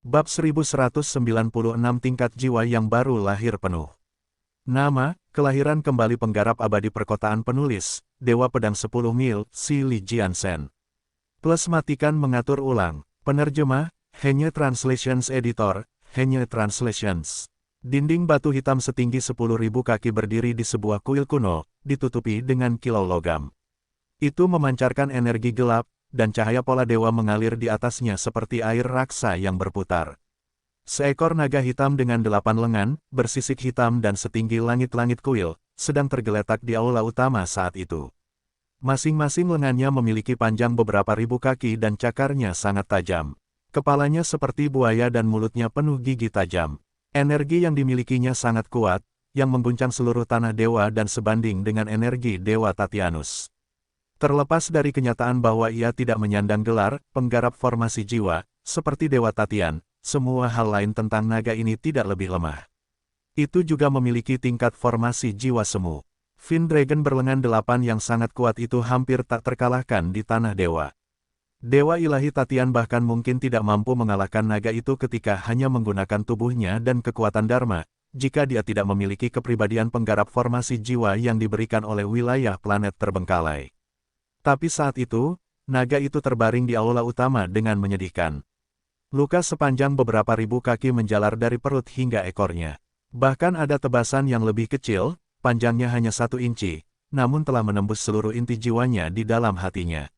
Bab 1196 Tingkat Jiwa yang Baru Lahir Penuh. Nama, kelahiran kembali penggarap abadi perkotaan penulis, Dewa Pedang 10 Mil, Si Li Jiansen. Plus matikan mengatur ulang. Penerjemah, Henye Translations Editor, Henye Translations. Dinding batu hitam setinggi 10.000 kaki berdiri di sebuah kuil kuno, ditutupi dengan kilau logam. Itu memancarkan energi gelap, dan cahaya pola dewa mengalir di atasnya seperti air raksa yang berputar. Seekor naga hitam dengan 8 lengan, bersisik hitam dan setinggi langit-langit kuil, sedang tergeletak di aula utama saat itu. Masing-masing lengannya memiliki panjang beberapa ribu kaki dan cakarnya sangat tajam. Kepalanya seperti buaya dan mulutnya penuh gigi tajam. Energi yang dimilikinya sangat kuat, yang mengguncang seluruh tanah dewa dan sebanding dengan energi Dewa Tatianus. Terlepas dari kenyataan bahwa ia tidak menyandang gelar penggarap formasi jiwa, seperti Dewa Tatian, semua hal lain tentang naga ini tidak lebih lemah. Itu juga memiliki tingkat formasi jiwa semu. Fin Dragon berlengan 8 yang sangat kuat itu hampir tak terkalahkan di tanah dewa. Dewa ilahi Tatian bahkan mungkin tidak mampu mengalahkan naga itu ketika hanya menggunakan tubuhnya dan kekuatan Dharma, jika dia tidak memiliki kepribadian penggarap formasi jiwa yang diberikan oleh wilayah planet terbengkalai. Tapi saat itu, naga itu terbaring di aula utama dengan menyedihkan. Luka sepanjang beberapa ribu kaki menjalar dari perut hingga ekornya. Bahkan ada tebasan yang lebih kecil, panjangnya hanya 1 inci, namun telah menembus seluruh inti jiwanya di dalam hatinya.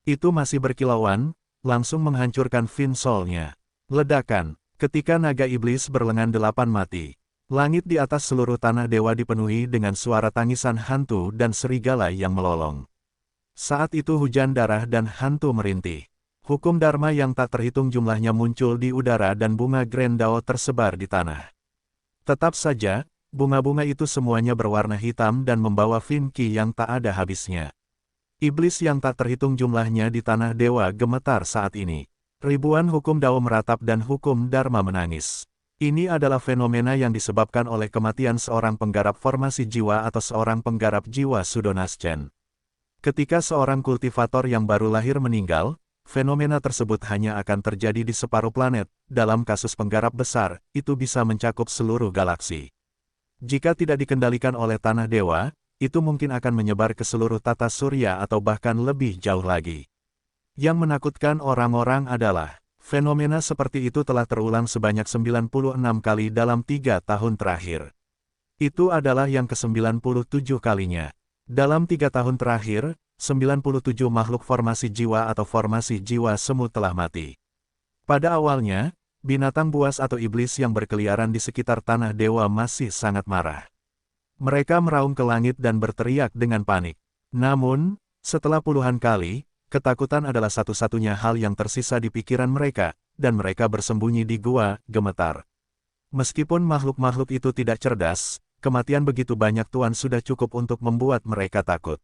Itu masih berkilauan, langsung menghancurkan fin soul-nya. Ledakan, ketika naga iblis berlengan 8 mati. Langit di atas seluruh tanah dewa dipenuhi dengan suara tangisan hantu dan serigala yang melolong. Saat itu hujan darah dan hantu merintih. Hukum Dharma yang tak terhitung jumlahnya muncul di udara dan bunga Grendao tersebar di tanah. Tetap saja, bunga-bunga itu semuanya berwarna hitam dan membawa fin ki yang tak ada habisnya. Iblis yang tak terhitung jumlahnya di tanah dewa gemetar saat ini. Ribuan hukum Dao meratap dan hukum Dharma menangis. Ini adalah fenomena yang disebabkan oleh kematian seorang penggarap formasi jiwa atau seorang penggarap jiwa Sudonascen. Ketika seorang kultivator yang baru lahir meninggal, fenomena tersebut hanya akan terjadi di separuh planet. Dalam kasus penggarap besar, itu bisa mencakup seluruh galaksi. Jika tidak dikendalikan oleh tanah dewa, itu mungkin akan menyebar ke seluruh tata surya atau bahkan lebih jauh lagi. Yang menakutkan orang-orang adalah, fenomena seperti itu telah terulang sebanyak 96 kali dalam 3 tahun terakhir. Itu adalah yang ke-97 kalinya. Dalam 3 tahun terakhir, 97 makhluk formasi jiwa atau formasi jiwa semu telah mati. Pada awalnya, binatang buas atau iblis yang berkeliaran di sekitar tanah dewa masih sangat marah. Mereka meraung ke langit dan berteriak dengan panik. Namun, setelah puluhan kali, ketakutan adalah satu-satunya hal yang tersisa di pikiran mereka, dan mereka bersembunyi di gua gemetar. Meskipun makhluk-makhluk itu tidak cerdas, kematian begitu banyak Tuan sudah cukup untuk membuat mereka takut.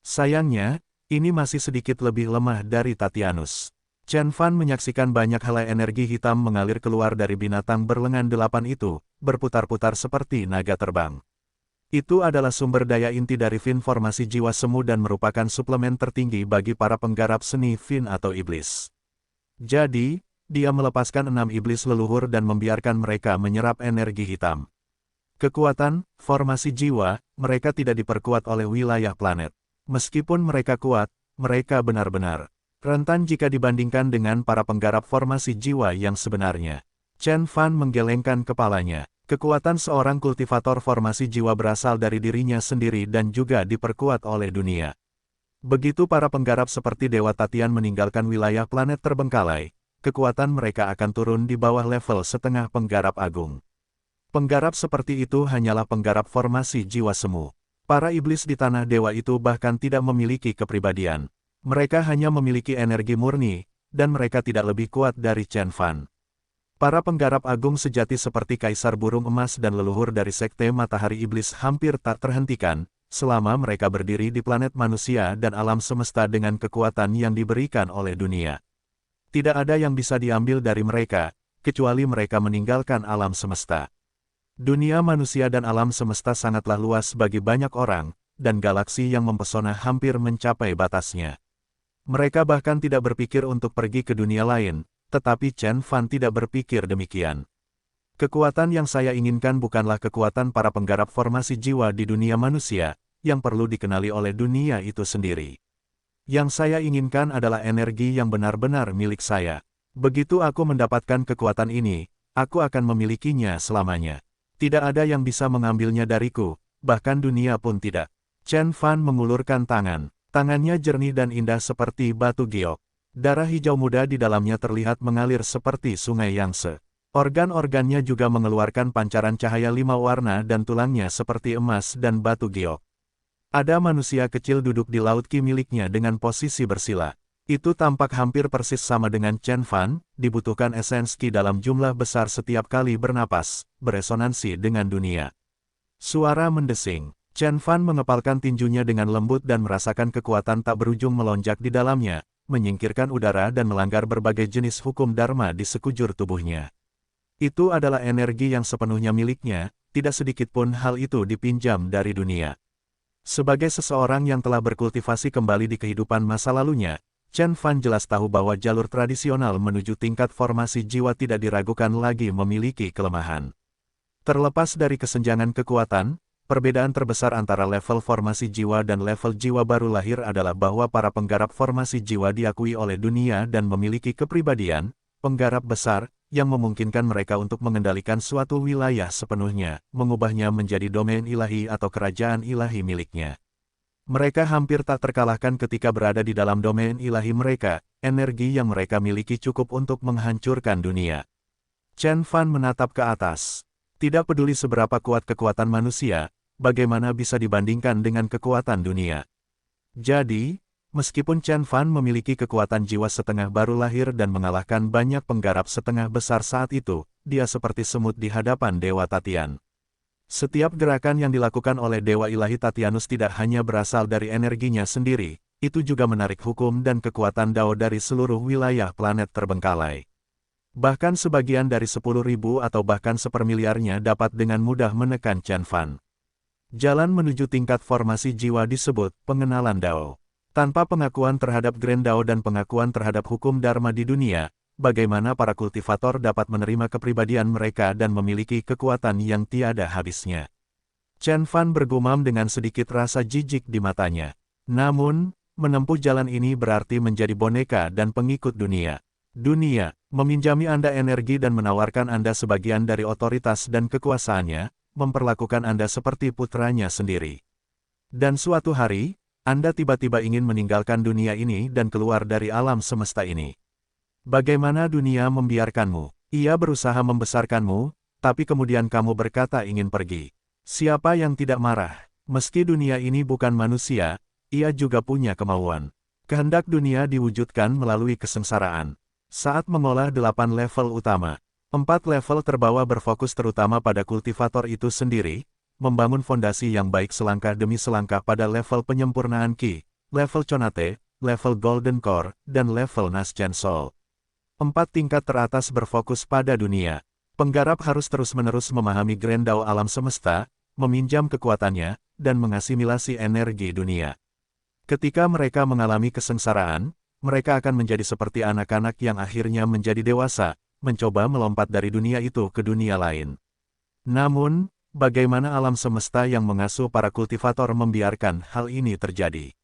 Sayangnya, ini masih sedikit lebih lemah dari Tatianus. Chen Fan menyaksikan banyak helai energi hitam mengalir keluar dari binatang berlengan 8 itu, berputar-putar seperti naga terbang. Itu adalah sumber daya inti dari fin formasi jiwa semu dan merupakan suplemen tertinggi bagi para penggarap seni fin atau iblis. Jadi, dia melepaskan 6 iblis leluhur dan membiarkan mereka menyerap energi hitam. Kekuatan, formasi jiwa, mereka tidak diperkuat oleh wilayah planet. Meskipun mereka kuat, mereka benar-benar rentan jika dibandingkan dengan para penggarap formasi jiwa yang sebenarnya. Chen Fan menggelengkan kepalanya. Kekuatan seorang kultivator formasi jiwa berasal dari dirinya sendiri dan juga diperkuat oleh dunia. Begitu para penggarap seperti Dewa Tatian meninggalkan wilayah planet terbengkalai, kekuatan mereka akan turun di bawah level setengah penggarap agung. Penggarap seperti itu hanyalah penggarap formasi jiwa semu. Para iblis di tanah dewa itu bahkan tidak memiliki kepribadian. Mereka hanya memiliki energi murni, dan mereka tidak lebih kuat dari Chen Fan. Para penggarap agung sejati seperti Kaisar Burung Emas dan leluhur dari Sekte Matahari Iblis hampir tak terhentikan, selama mereka berdiri di planet manusia dan alam semesta dengan kekuatan yang diberikan oleh dunia. Tidak ada yang bisa diambil dari mereka, kecuali mereka meninggalkan alam semesta. Dunia manusia dan alam semesta sangatlah luas bagi banyak orang, dan galaksi yang mempesona hampir mencapai batasnya. Mereka bahkan tidak berpikir untuk pergi ke dunia lain, tetapi Chen Fan tidak berpikir demikian. Kekuatan yang saya inginkan bukanlah kekuatan para penggarap formasi jiwa di dunia manusia, yang perlu dikenali oleh dunia itu sendiri. Yang saya inginkan adalah energi yang benar-benar milik saya. Begitu aku mendapatkan kekuatan ini, aku akan memilikinya selamanya. Tidak ada yang bisa mengambilnya dariku, bahkan dunia pun tidak. Chen Fan mengulurkan tangan. Tangannya jernih dan indah seperti batu giok. Darah hijau muda di dalamnya terlihat mengalir seperti sungai Yangtze. Organ-organnya juga mengeluarkan pancaran cahaya 5 warna dan tulangnya seperti emas dan batu giok. Ada manusia kecil duduk di laut Qi miliknya dengan posisi bersila. Itu tampak hampir persis sama dengan Chen Fan, dibutuhkan esens Qi dalam jumlah besar setiap kali bernapas, beresonansi dengan dunia. Suara mendesing. Chen Fan mengepalkan tinjunya dengan lembut dan merasakan kekuatan tak berujung melonjak di dalamnya, menyingkirkan udara dan melanggar berbagai jenis hukum dharma di sekujur tubuhnya. Itu adalah energi yang sepenuhnya miliknya, tidak sedikit pun hal itu dipinjam dari dunia. Sebagai seseorang yang telah berkultivasi kembali di kehidupan masa lalunya, Chen Fan jelas tahu bahwa jalur tradisional menuju tingkat formasi jiwa tidak diragukan lagi memiliki kelemahan. Terlepas dari kesenjangan kekuatan, perbedaan terbesar antara level formasi jiwa dan level jiwa baru lahir adalah bahwa para penggarap formasi jiwa diakui oleh dunia dan memiliki kepribadian, penggarap besar, yang memungkinkan mereka untuk mengendalikan suatu wilayah sepenuhnya, mengubahnya menjadi domain ilahi atau kerajaan ilahi miliknya. Mereka hampir tak terkalahkan ketika berada di dalam domain ilahi mereka, energi yang mereka miliki cukup untuk menghancurkan dunia. Chen Fan menatap ke atas. Tidak peduli seberapa kuat kekuatan manusia, bagaimana bisa dibandingkan dengan kekuatan dunia. Jadi, meskipun Chen Fan memiliki kekuatan jiwa setengah baru lahir dan mengalahkan banyak penggarap setengah besar saat itu, dia seperti semut di hadapan Dewa Tatian. Setiap gerakan yang dilakukan oleh Dewa Ilahi Tatianus tidak hanya berasal dari energinya sendiri, itu juga menarik hukum dan kekuatan Dao dari seluruh wilayah planet terbengkalai. Bahkan sebagian dari 10.000 atau bahkan sepermiliarnya dapat dengan mudah menekan Chen Fan. Jalan menuju tingkat formasi jiwa disebut pengenalan Dao. Tanpa pengakuan terhadap Grand Dao dan pengakuan terhadap hukum Dharma di dunia, bagaimana para kultivator dapat menerima kepribadian mereka dan memiliki kekuatan yang tiada habisnya. Chen Fan bergumam dengan sedikit rasa jijik di matanya. Namun, menempuh jalan ini berarti menjadi boneka dan pengikut dunia. Dunia, meminjami Anda energi dan menawarkan Anda sebagian dari otoritas dan kekuasaannya, memperlakukan Anda seperti putranya sendiri. Dan suatu hari, Anda tiba-tiba ingin meninggalkan dunia ini dan keluar dari alam semesta ini. Bagaimana dunia membiarkanmu? Ia berusaha membesarkanmu, tapi kemudian kamu berkata ingin pergi. Siapa yang tidak marah? Meski dunia ini bukan manusia, ia juga punya kemauan. Kehendak dunia diwujudkan melalui kesengsaraan. Saat mengolah 8 level utama, 4 level terbawah berfokus terutama pada kultivator itu sendiri, membangun fondasi yang baik selangkah demi selangkah pada level penyempurnaan Qi, level Conate, level Golden Core, dan level Naschen Soul. 4 tingkat teratas berfokus pada dunia. Penggarap harus terus-menerus memahami Grand Dao alam semesta, meminjam kekuatannya, dan mengasimilasi energi dunia. Ketika mereka mengalami kesengsaraan, mereka akan menjadi seperti anak-anak yang akhirnya menjadi dewasa, mencoba melompat dari dunia itu ke dunia lain. Namun, bagaimana alam semesta yang mengasuh para kultivator membiarkan hal ini terjadi?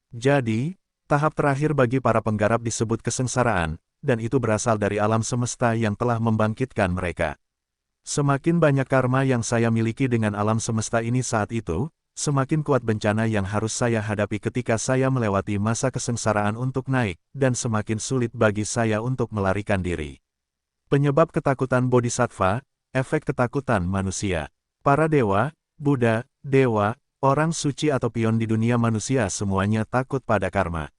Jadi, tahap terakhir bagi para penggarap disebut kesengsaraan, dan itu berasal dari alam semesta yang telah membangkitkan mereka. Semakin banyak karma yang saya miliki dengan alam semesta ini saat itu, semakin kuat bencana yang harus saya hadapi ketika saya melewati masa kesengsaraan untuk naik, dan semakin sulit bagi saya untuk melarikan diri. Penyebab ketakutan Bodhisattva, efek ketakutan manusia. Para dewa, Buddha, dewa, orang suci atau pion di dunia manusia semuanya takut pada karma.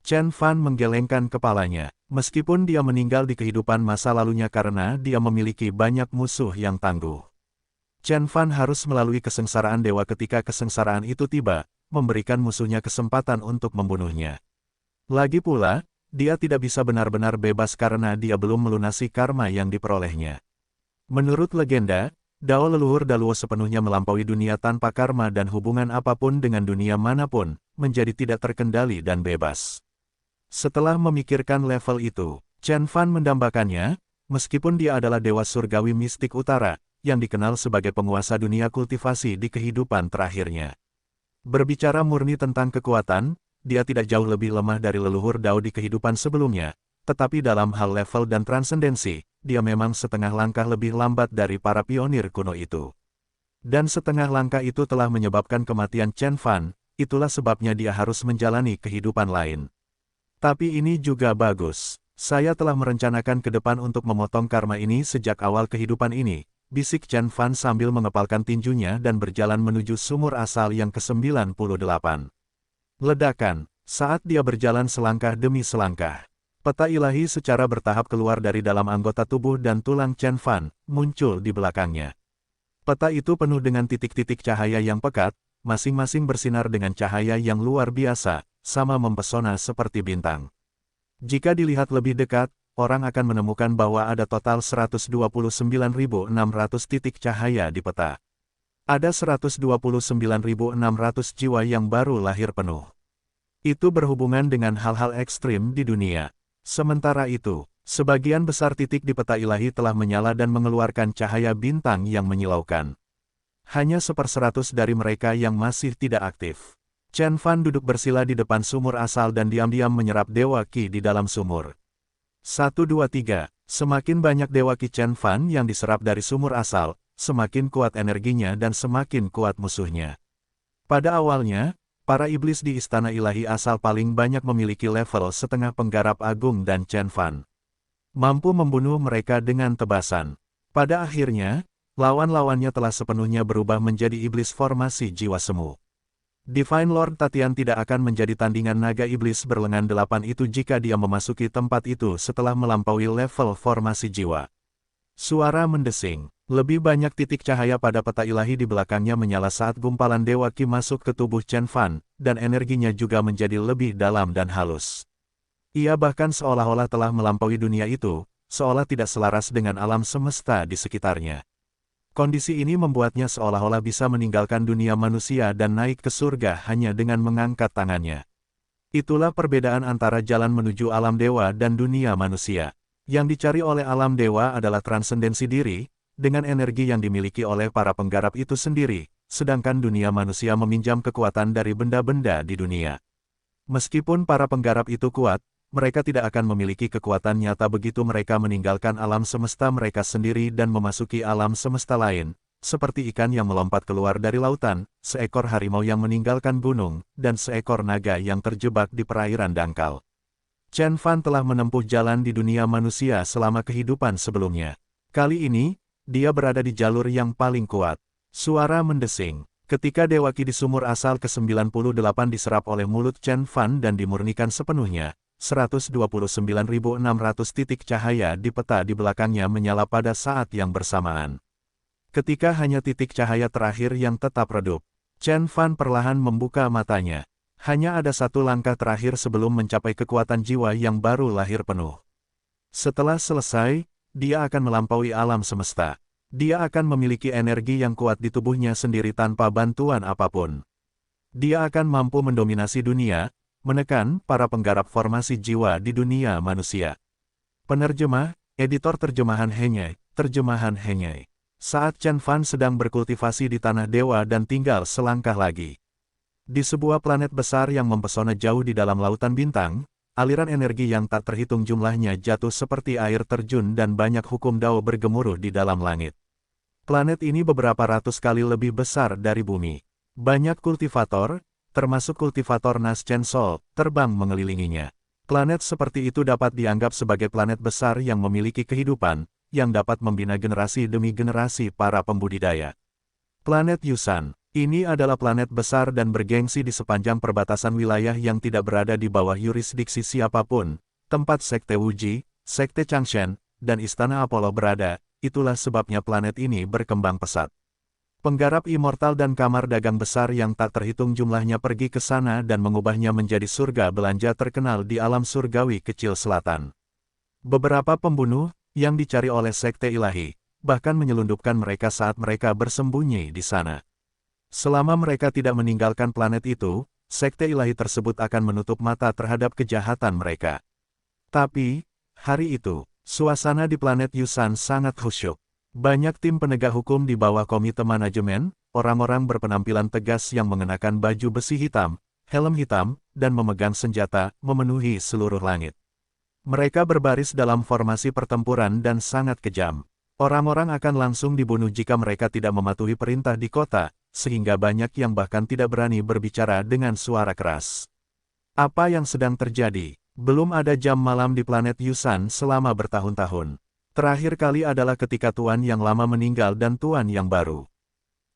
Chen Fan menggelengkan kepalanya, meskipun dia meninggal di kehidupan masa lalunya karena dia memiliki banyak musuh yang tangguh. Chen Fan harus melalui kesengsaraan dewa ketika kesengsaraan itu tiba, memberikan musuhnya kesempatan untuk membunuhnya. Lagi pula, dia tidak bisa benar-benar bebas karena dia belum melunasi karma yang diperolehnya. Menurut legenda, Dao leluhur Daluo sepenuhnya melampaui dunia tanpa karma dan hubungan apapun dengan dunia manapun, menjadi tidak terkendali dan bebas. Setelah memikirkan level itu, Chen Fan mendambakannya, meskipun dia adalah dewa surgawi mistik utara, yang dikenal sebagai penguasa dunia kultivasi di kehidupan terakhirnya. Berbicara murni tentang kekuatan, dia tidak jauh lebih lemah dari leluhur Dao di kehidupan sebelumnya, tetapi dalam hal level dan transendensi, dia memang setengah langkah lebih lambat dari para pionir kuno itu. Dan setengah langkah itu telah menyebabkan kematian Chen Fan, itulah sebabnya dia harus menjalani kehidupan lain. Tapi ini juga bagus. Saya telah merencanakan ke depan untuk memotong karma ini sejak awal kehidupan ini, bisik Chen Fan sambil mengepalkan tinjunya dan berjalan menuju sumur asal yang ke-98. Ledakan, saat dia berjalan selangkah demi selangkah. Peta ilahi secara bertahap keluar dari dalam anggota tubuh dan tulang Chen Fan, muncul di belakangnya. Peta itu penuh dengan titik-titik cahaya yang pekat, masing-masing bersinar dengan cahaya yang luar biasa, sama mempesona seperti bintang. Jika dilihat lebih dekat, orang akan menemukan bahwa ada total 129.600 titik cahaya di peta. Ada 129.600 jiwa yang baru lahir penuh. Itu berhubungan dengan hal-hal ekstrim di dunia. Sementara itu, sebagian besar titik di peta ilahi telah menyala dan mengeluarkan cahaya bintang yang menyilaukan. Hanya 1/100 dari mereka yang masih tidak aktif. Chen Fan duduk bersila di depan sumur asal dan diam-diam menyerap Dewa Qi di dalam sumur. 1, 2, 3. Semakin banyak Dewa Qi Chen Fan yang diserap dari sumur asal, semakin kuat energinya dan semakin kuat musuhnya. Pada awalnya, para iblis di Istana Ilahi asal paling banyak memiliki level setengah penggarap agung dan Chen Fan mampu membunuh mereka dengan tebasan. Pada akhirnya, lawan-lawannya telah sepenuhnya berubah menjadi iblis formasi jiwa semu. Divine Lord Tatian tidak akan menjadi tandingan naga iblis berlengan 8 itu jika dia memasuki tempat itu setelah melampaui level formasi jiwa. Suara mendesing. Lebih banyak titik cahaya pada peta ilahi di belakangnya menyala saat gumpalan Dewa Qi masuk ke tubuh Chen Fan, dan energinya juga menjadi lebih dalam dan halus. Ia bahkan seolah-olah telah melampaui dunia itu, seolah tidak selaras dengan alam semesta di sekitarnya. Kondisi ini membuatnya seolah-olah bisa meninggalkan dunia manusia dan naik ke surga hanya dengan mengangkat tangannya. Itulah perbedaan antara jalan menuju alam dewa dan dunia manusia. Yang dicari oleh alam dewa adalah transendensi diri, dengan energi yang dimiliki oleh para penggarap itu sendiri, sedangkan dunia manusia meminjam kekuatan dari benda-benda di dunia. Meskipun para penggarap itu kuat, mereka tidak akan memiliki kekuatan nyata begitu mereka meninggalkan alam semesta mereka sendiri dan memasuki alam semesta lain, seperti ikan yang melompat keluar dari lautan, seekor harimau yang meninggalkan gunung, dan seekor naga yang terjebak di perairan dangkal. Chen Fan telah menempuh jalan di dunia manusia selama kehidupan sebelumnya. Kali ini, dia berada di jalur yang paling kuat. Suara mendesing. Ketika Dewa Qi di sumur asal ke-98 diserap oleh mulut Chen Fan dan dimurnikan sepenuhnya, 129.600 titik cahaya di peta di belakangnya menyala pada saat yang bersamaan. Ketika hanya titik cahaya terakhir yang tetap redup, Chen Fan perlahan membuka matanya. Hanya ada satu langkah terakhir sebelum mencapai kekuatan jiwa yang baru lahir penuh. Setelah selesai, dia akan melampaui alam semesta. Dia akan memiliki energi yang kuat di tubuhnya sendiri tanpa bantuan apapun. Dia akan mampu mendominasi dunia, menekan para penggarap formasi jiwa di dunia manusia. Penerjemah, editor terjemahan Henyai, terjemahan Henyai. Saat Chen Fan sedang berkultivasi di tanah dewa dan tinggal selangkah lagi. Di sebuah planet besar yang mempesona jauh di dalam lautan bintang, aliran energi yang tak terhitung jumlahnya jatuh seperti air terjun dan banyak hukum Dao bergemuruh di dalam langit. Planet ini beberapa ratus kali lebih besar dari bumi. Banyak kultivator, termasuk kultivator Nas Chen Sol, terbang mengelilinginya. Planet seperti itu dapat dianggap sebagai planet besar yang memiliki kehidupan, yang dapat membina generasi demi generasi para pembudidaya. Planet Yusan. Ini adalah planet besar dan bergengsi di sepanjang perbatasan wilayah yang tidak berada di bawah yurisdiksi siapapun, tempat Sekte Wuji, Sekte Changshen, dan Istana Apollo berada, itulah sebabnya planet ini berkembang pesat. Penggarap immortal dan kamar dagang besar yang tak terhitung jumlahnya pergi ke sana dan mengubahnya menjadi surga belanja terkenal di alam surgawi kecil selatan. Beberapa pembunuh, yang dicari oleh Sekte Ilahi, bahkan menyelundupkan mereka saat mereka bersembunyi di sana. Selama mereka tidak meninggalkan planet itu, Sekte Ilahi tersebut akan menutup mata terhadap kejahatan mereka. Tapi, Hari itu, suasana di planet Yusan sangat khusyuk. Banyak tim penegak hukum di bawah komite manajemen, orang-orang berpenampilan tegas yang mengenakan baju besi hitam, helm hitam, dan memegang senjata, memenuhi seluruh langit. Mereka berbaris dalam formasi pertempuran dan sangat kejam. Orang-orang akan langsung dibunuh jika mereka tidak mematuhi perintah di kota, sehingga banyak yang bahkan tidak berani berbicara dengan suara keras. Apa yang sedang terjadi? Belum ada jam malam di planet Yusan selama bertahun-tahun. Terakhir kali adalah ketika tuan yang lama meninggal dan tuan yang baru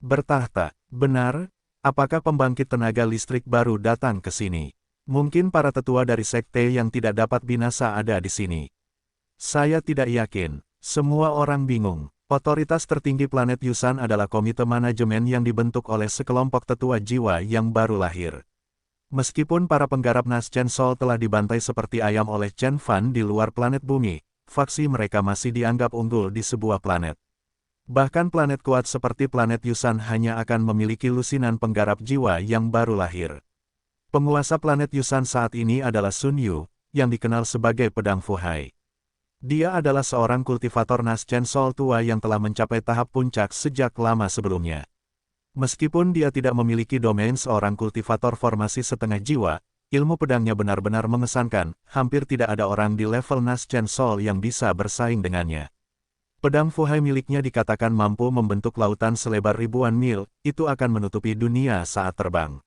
bertahta. Benar, apakah pembangkit tenaga listrik baru datang ke sini? Mungkin para tetua dari sekte yang tidak dapat binasa ada di sini. Saya tidak yakin. Semua orang bingung. Otoritas tertinggi planet Yusan adalah komite manajemen yang dibentuk oleh sekelompok tetua jiwa yang baru lahir. Meskipun para penggarap Nas Chen Sol telah dibantai seperti ayam oleh Chen Fan di luar planet bumi, faksi mereka masih dianggap unggul di sebuah planet. Bahkan planet kuat seperti planet Yusan hanya akan memiliki lusinan penggarap jiwa yang baru lahir. Penguasa planet Yusan saat ini adalah Sun Yu, yang dikenal sebagai Pedang Fuhai. Dia adalah seorang kultivator Nas Chen Sol tua yang telah mencapai tahap puncak sejak lama sebelumnya. Meskipun dia tidak memiliki domain seorang kultivator formasi setengah jiwa, ilmu pedangnya benar-benar mengesankan, hampir tidak ada orang di level Nas Chen Sol yang bisa bersaing dengannya. Pedang Fuhai miliknya dikatakan mampu membentuk lautan selebar ribuan mil, itu akan menutupi dunia saat terbang.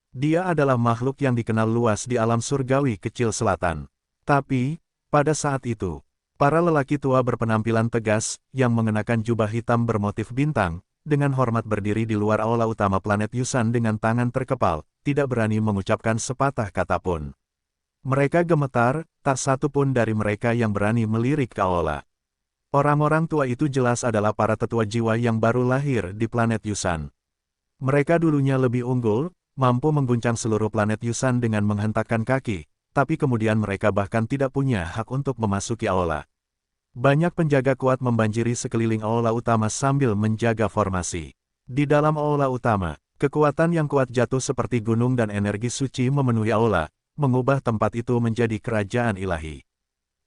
Dia adalah makhluk yang dikenal luas di alam surgawi kecil selatan. Tapi, pada saat itu, para lelaki tua berpenampilan tegas, yang mengenakan jubah hitam bermotif bintang, dengan hormat berdiri di luar aula utama planet Yusan dengan tangan terkepal, tidak berani mengucapkan sepatah kata pun. Mereka gemetar, tak satu pun dari mereka yang berani melirik ke aula. Orang-orang tua itu jelas adalah para tetua jiwa yang baru lahir di planet Yusan. Mereka dulunya lebih unggul, mampu mengguncang seluruh planet Yusan dengan menghentakkan kaki, tapi kemudian mereka bahkan tidak punya hak untuk memasuki aula. Banyak penjaga kuat membanjiri sekeliling aula utama sambil menjaga formasi. Di dalam aula utama, kekuatan yang kuat jatuh seperti gunung dan energi suci memenuhi aula, mengubah tempat itu menjadi kerajaan ilahi.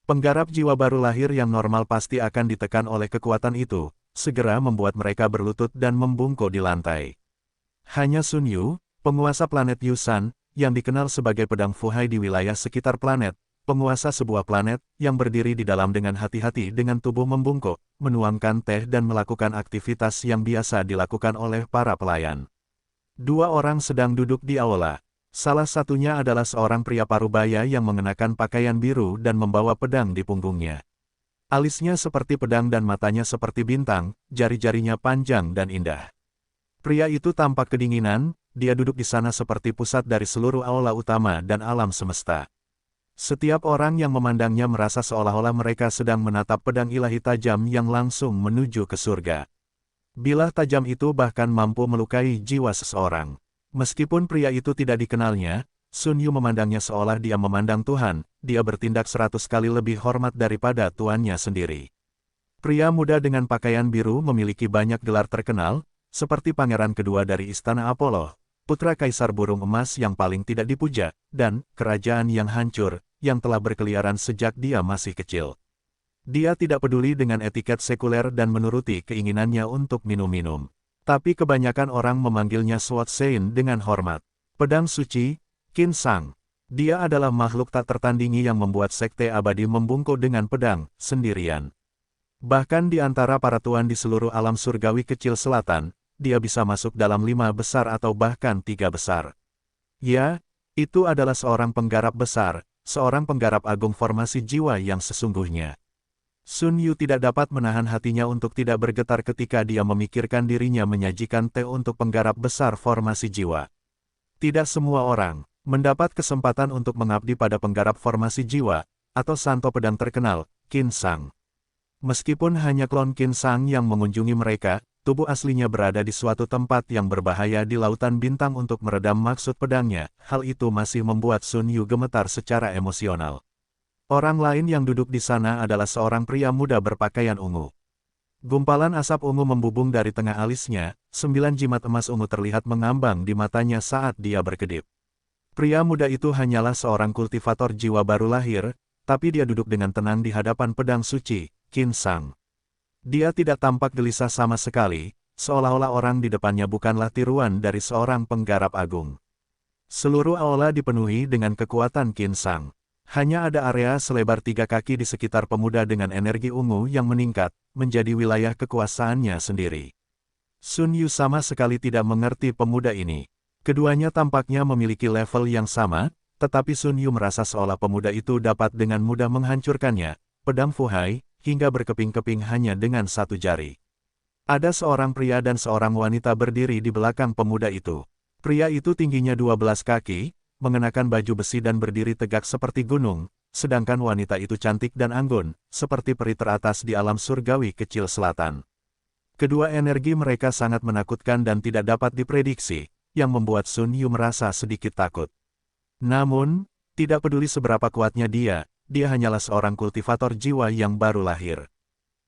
Penggarap jiwa baru lahir yang normal pasti akan ditekan oleh kekuatan itu, segera membuat mereka berlutut dan membungkuk di lantai. Hanya Sun Yu, penguasa planet Yusan, yang dikenal sebagai Pedang Fuhai di wilayah sekitar planet, penguasa sebuah planet, yang berdiri di dalam dengan hati-hati dengan tubuh membungkuk, menuangkan teh dan melakukan aktivitas yang biasa dilakukan oleh para pelayan. Dua orang sedang duduk di aula. Salah satunya adalah seorang pria parubaya yang mengenakan pakaian biru dan membawa pedang di punggungnya. Alisnya seperti pedang dan matanya seperti bintang, jari-jarinya panjang dan indah. Pria itu tampak kedinginan, dia duduk di sana seperti pusat dari seluruh aula utama dan alam semesta. Setiap orang yang memandangnya merasa seolah-olah mereka sedang menatap pedang ilahi tajam yang langsung menuju ke surga. Bilah tajam itu bahkan mampu melukai jiwa seseorang. Meskipun pria itu tidak dikenalnya, Sun Yu memandangnya seolah dia memandang Tuhan, dia bertindak 100 kali lebih hormat daripada tuannya sendiri. Pria muda dengan pakaian biru memiliki banyak gelar terkenal, seperti pangeran kedua dari Istana Apollo, putra kaisar burung emas yang paling tidak dipuja, dan kerajaan yang hancur, yang telah berkeliaran sejak dia masih kecil. Dia tidak peduli dengan etiket sekuler dan menuruti keinginannya untuk minum-minum. Tapi kebanyakan orang memanggilnya Sword Sein dengan hormat. Pedang suci, Qin Sang. Dia adalah makhluk tak tertandingi yang membuat sekte abadi membungkuk dengan pedang, sendirian. Bahkan di antara para tuan di seluruh alam surgawi kecil selatan, dia bisa masuk dalam 5 besar atau bahkan 3 besar. Ya, itu adalah seorang penggarap besar, seorang penggarap agung formasi jiwa yang sesungguhnya. Sun Yu tidak dapat menahan hatinya untuk tidak bergetar ketika dia memikirkan dirinya menyajikan teh untuk penggarap besar formasi jiwa. Tidak semua orang mendapat kesempatan untuk mengabdi pada penggarap formasi jiwa, atau santo pedang terkenal, Qin Sang. Meskipun hanya klon Qin Sang yang mengunjungi mereka, tubuh aslinya berada di suatu tempat yang berbahaya di lautan bintang untuk meredam maksud pedangnya, hal itu masih membuat Sun Yu gemetar secara emosional. Orang lain yang duduk di sana adalah seorang pria muda berpakaian ungu. Gumpalan asap ungu membubung dari tengah alisnya, 9 jimat emas ungu terlihat mengambang di matanya saat dia berkedip. Pria muda itu hanyalah seorang kultivator jiwa baru lahir, tapi dia duduk dengan tenang di hadapan pedang suci, Qin Sang. Dia tidak tampak gelisah sama sekali, seolah-olah orang di depannya bukanlah tiruan dari seorang penggarap agung. Seluruh aula dipenuhi dengan kekuatan Qin Sang. Hanya ada area selebar 3 kaki di sekitar pemuda dengan energi ungu yang meningkat, menjadi wilayah kekuasaannya sendiri. Sun Yu sama sekali tidak mengerti pemuda ini. Keduanya tampaknya memiliki level yang sama, tetapi Sun Yu merasa seolah pemuda itu dapat dengan mudah menghancurkannya, pedang Fuhai, hingga berkeping-keping hanya dengan satu jari. Ada seorang pria dan seorang wanita berdiri di belakang pemuda itu. Pria itu tingginya 12 kaki, mengenakan baju besi dan berdiri tegak seperti gunung, sedangkan wanita itu cantik dan anggun, seperti peri teratas di alam surgawi kecil selatan. Kedua energi mereka sangat menakutkan dan tidak dapat diprediksi, yang membuat Sun Yu merasa sedikit takut. Namun, tidak peduli seberapa kuatnya dia hanyalah seorang kultivator jiwa yang baru lahir.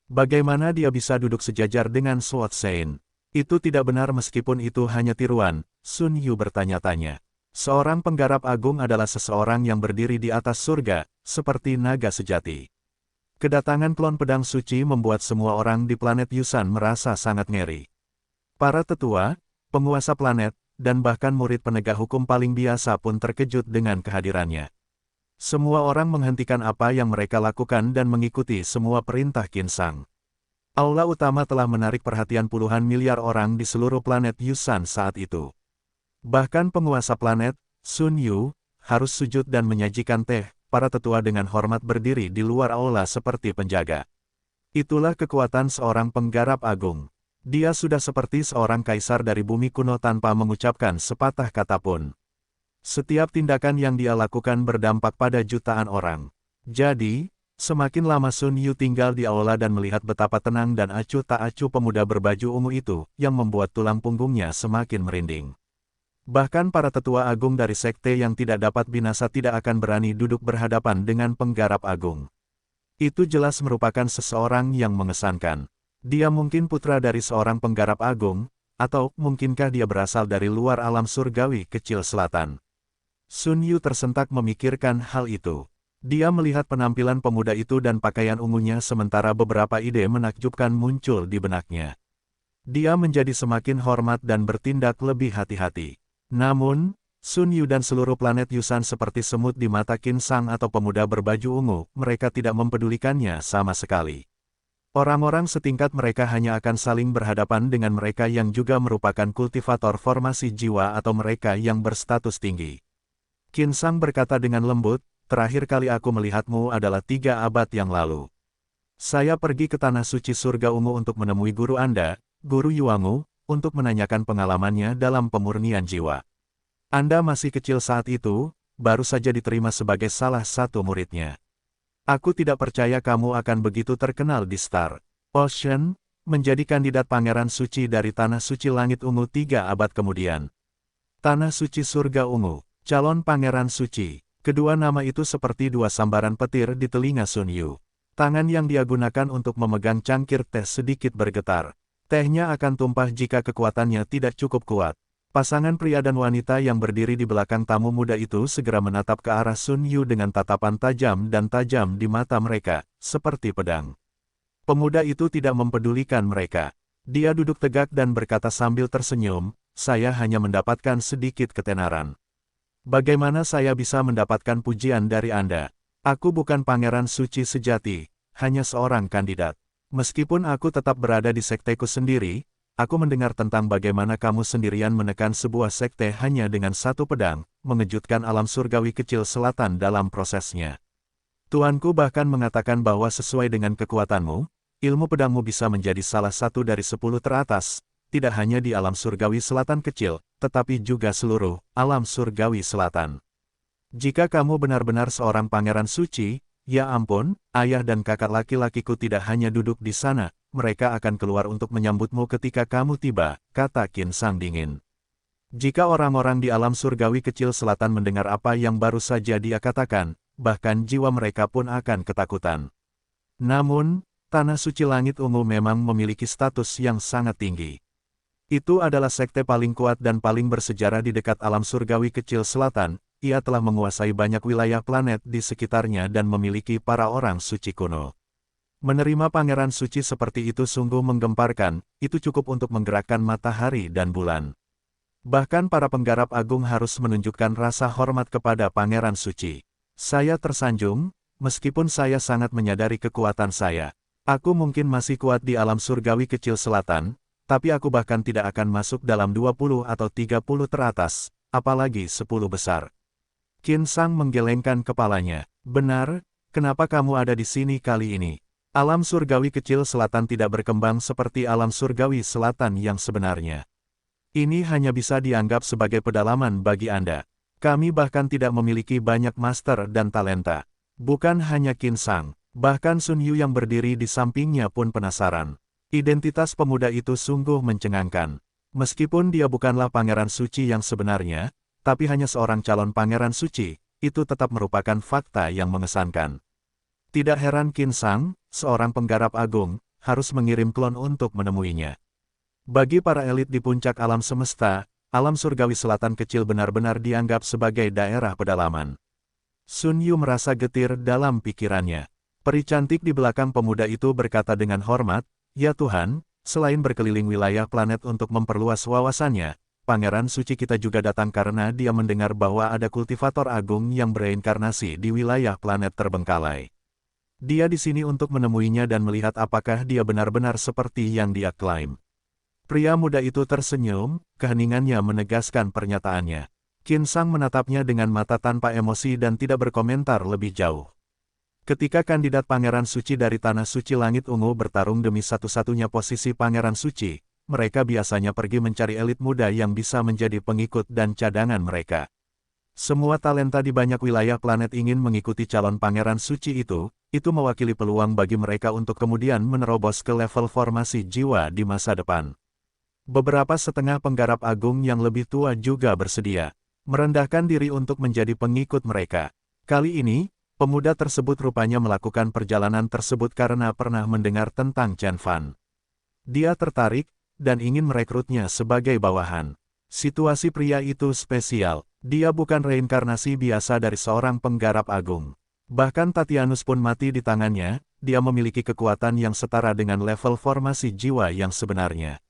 Bagaimana dia bisa duduk sejajar dengan Sword Sein? Itu tidak benar meskipun itu hanya tiruan, Sun Yu bertanya-tanya. Seorang penggarap agung adalah seseorang yang berdiri di atas surga, seperti naga sejati. Kedatangan klon pedang suci membuat semua orang di planet Yusan merasa sangat ngeri. Para tetua, penguasa planet, dan bahkan murid penegak hukum paling biasa pun terkejut dengan kehadirannya. Semua orang menghentikan apa yang mereka lakukan dan mengikuti semua perintah Qin Sang. Aula utama telah menarik perhatian puluhan miliar orang di seluruh planet Yusan saat itu. Bahkan penguasa planet, Sun Yu, harus sujud dan menyajikan teh. Para tetua dengan hormat berdiri di luar aula seperti penjaga. Itulah kekuatan seorang penggarap agung. Dia sudah seperti seorang kaisar dari bumi kuno tanpa mengucapkan sepatah kata pun. Setiap tindakan yang dia lakukan berdampak pada jutaan orang. Jadi, semakin lama Sun Yu tinggal di aula dan melihat betapa tenang dan acuh tak acuh pemuda berbaju ungu itu, yang membuat tulang punggungnya semakin merinding. Bahkan para tetua agung dari sekte yang tidak dapat binasa tidak akan berani duduk berhadapan dengan penggarap agung. Itu jelas merupakan seseorang yang mengesankan. Dia mungkin putra dari seorang penggarap agung, atau mungkinkah dia berasal dari luar alam surgawi kecil selatan. Sun Yu tersentak memikirkan hal itu. Dia melihat penampilan pemuda itu dan pakaian ungunya sementara beberapa ide menakjubkan muncul di benaknya. Dia menjadi semakin hormat dan bertindak lebih hati-hati. Namun, Sun Yu dan seluruh planet Yusan seperti semut di mata Qin Sang atau pemuda berbaju ungu, mereka tidak mempedulikannya sama sekali. Orang-orang setingkat mereka hanya akan saling berhadapan dengan mereka yang juga merupakan kultivator formasi jiwa atau mereka yang berstatus tinggi. Qin Sang berkata dengan lembut, terakhir kali aku melihatmu adalah 3 abad yang lalu. Saya pergi ke Tanah Suci Surga Ungu untuk menemui guru Anda, Guru Yuangu, untuk menanyakan pengalamannya dalam pemurnian jiwa. Anda masih kecil saat itu, baru saja diterima sebagai salah satu muridnya. Aku tidak percaya kamu akan begitu terkenal di Star Ocean, menjadi kandidat pangeran suci dari Tanah Suci Langit Ungu 3 abad kemudian. Tanah Suci Surga Ungu, calon pangeran suci. Kedua nama itu seperti dua sambaran petir di telinga Sun Yu. Tangan yang dia gunakan untuk memegang cangkir teh sedikit bergetar. Tehnya akan tumpah jika kekuatannya tidak cukup kuat. Pasangan pria dan wanita yang berdiri di belakang tamu muda itu segera menatap ke arah Sun Yu dengan tatapan tajam dan tajam di mata mereka, seperti pedang. Pemuda itu tidak mempedulikan mereka. Dia duduk tegak dan berkata sambil tersenyum, saya hanya mendapatkan sedikit ketenaran. Bagaimana saya bisa mendapatkan pujian dari Anda? Aku bukan pangeran suci sejati, hanya seorang kandidat. Meskipun aku tetap berada di sekteku sendiri, aku mendengar tentang bagaimana kamu sendirian menekan sebuah sekte hanya dengan satu pedang, mengejutkan alam surgawi kecil selatan dalam prosesnya. Tuanku bahkan mengatakan bahwa sesuai dengan kekuatanmu, ilmu pedangmu bisa menjadi salah satu dari 10 teratas, tidak hanya di alam surgawi selatan kecil, tetapi juga seluruh alam surgawi selatan. Jika kamu benar-benar seorang pangeran suci, ya ampun, ayah dan kakak laki-lakiku tidak hanya duduk di sana, mereka akan keluar untuk menyambutmu ketika kamu tiba, kata Qin Sang dingin. Jika orang-orang di alam surgawi kecil selatan mendengar apa yang baru saja dia katakan, bahkan jiwa mereka pun akan ketakutan. Namun, Tanah Suci Langit Ungu memang memiliki status yang sangat tinggi. Itu adalah sekte paling kuat dan paling bersejarah di dekat alam surgawi kecil selatan, ia telah menguasai banyak wilayah planet di sekitarnya dan memiliki para orang suci kuno. Menerima pangeran suci seperti itu sungguh menggemparkan, itu cukup untuk menggerakkan matahari dan bulan. Bahkan para penggarap agung harus menunjukkan rasa hormat kepada pangeran suci. Saya tersanjung, meskipun saya sangat menyadari kekuatan saya. Aku mungkin masih kuat di alam surgawi kecil selatan, tapi aku bahkan tidak akan masuk dalam 20 atau 30 teratas, apalagi 10 besar. Qin Sang menggelengkan kepalanya. Benar, kenapa kamu ada di sini kali ini? Alam surgawi kecil selatan tidak berkembang seperti alam surgawi selatan yang sebenarnya. Ini hanya bisa dianggap sebagai pedalaman bagi Anda. Kami bahkan tidak memiliki banyak master dan talenta. Bukan hanya Qin Sang, bahkan Sun Yu yang berdiri di sampingnya pun penasaran. Identitas pemuda itu sungguh mencengangkan. Meskipun dia bukanlah pangeran suci yang sebenarnya, tapi hanya seorang calon pangeran suci, itu tetap merupakan fakta yang mengesankan. Tidak heran Qin Sang, seorang penggarap agung, harus mengirim klon untuk menemuinya. Bagi para elit di puncak alam semesta, alam surgawi selatan kecil benar-benar dianggap sebagai daerah pedalaman. Sun Yu merasa getir dalam pikirannya. Peri cantik di belakang pemuda itu berkata dengan hormat, "Ya Tuhan, selain berkeliling wilayah planet untuk memperluas wawasannya, Pangeran Suci kita juga datang karena dia mendengar bahwa ada kultivator agung yang bereinkarnasi di wilayah planet terbengkalai. Dia di sini untuk menemuinya dan melihat apakah dia benar-benar seperti yang dia klaim." Pria muda itu tersenyum, keheningannya menegaskan pernyataannya. Qin Sang menatapnya dengan mata tanpa emosi dan tidak berkomentar lebih jauh. Ketika kandidat Pangeran Suci dari Tanah Suci Langit Ungu bertarung demi satu-satunya posisi Pangeran Suci, mereka biasanya pergi mencari elit muda yang bisa menjadi pengikut dan cadangan mereka. Semua talenta di banyak wilayah planet ingin mengikuti calon Pangeran Suci itu mewakili peluang bagi mereka untuk kemudian menerobos ke level formasi jiwa di masa depan. Beberapa setengah penggarap agung yang lebih tua juga bersedia merendahkan diri untuk menjadi pengikut mereka. Kali ini, pemuda tersebut rupanya melakukan perjalanan tersebut karena pernah mendengar tentang Chen Fan. Dia tertarik, dan ingin merekrutnya sebagai bawahan. Situasi pria itu spesial, dia bukan reinkarnasi biasa dari seorang penggarap agung. Bahkan Tatianus pun mati di tangannya, dia memiliki kekuatan yang setara dengan level formasi jiwa yang sebenarnya.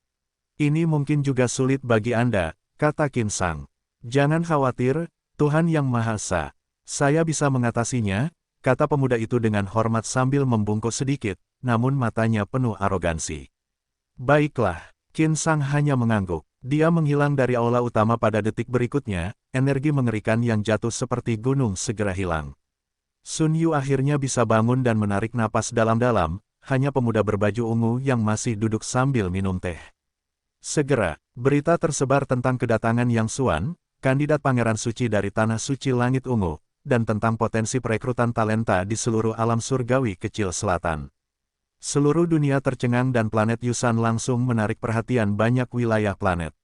Ini mungkin juga sulit bagi Anda, kata Qin Sang. Jangan khawatir, Tuhan Yang Maha Esa. Saya bisa mengatasinya, kata pemuda itu dengan hormat sambil membungkuk sedikit, namun matanya penuh arogansi. Baiklah, Qin Sang hanya mengangguk. Dia menghilang dari aula utama pada detik berikutnya, energi mengerikan yang jatuh seperti gunung segera hilang. Sun Yu akhirnya bisa bangun dan menarik napas dalam-dalam, hanya pemuda berbaju ungu yang masih duduk sambil minum teh. Segera, berita tersebar tentang kedatangan Yang Xuan, kandidat Pangeran Suci dari Tanah Suci Langit Ungu, dan tentang potensi perekrutan talenta di seluruh alam surgawi kecil selatan. Seluruh dunia tercengang dan planet Yusan langsung menarik perhatian banyak wilayah planet.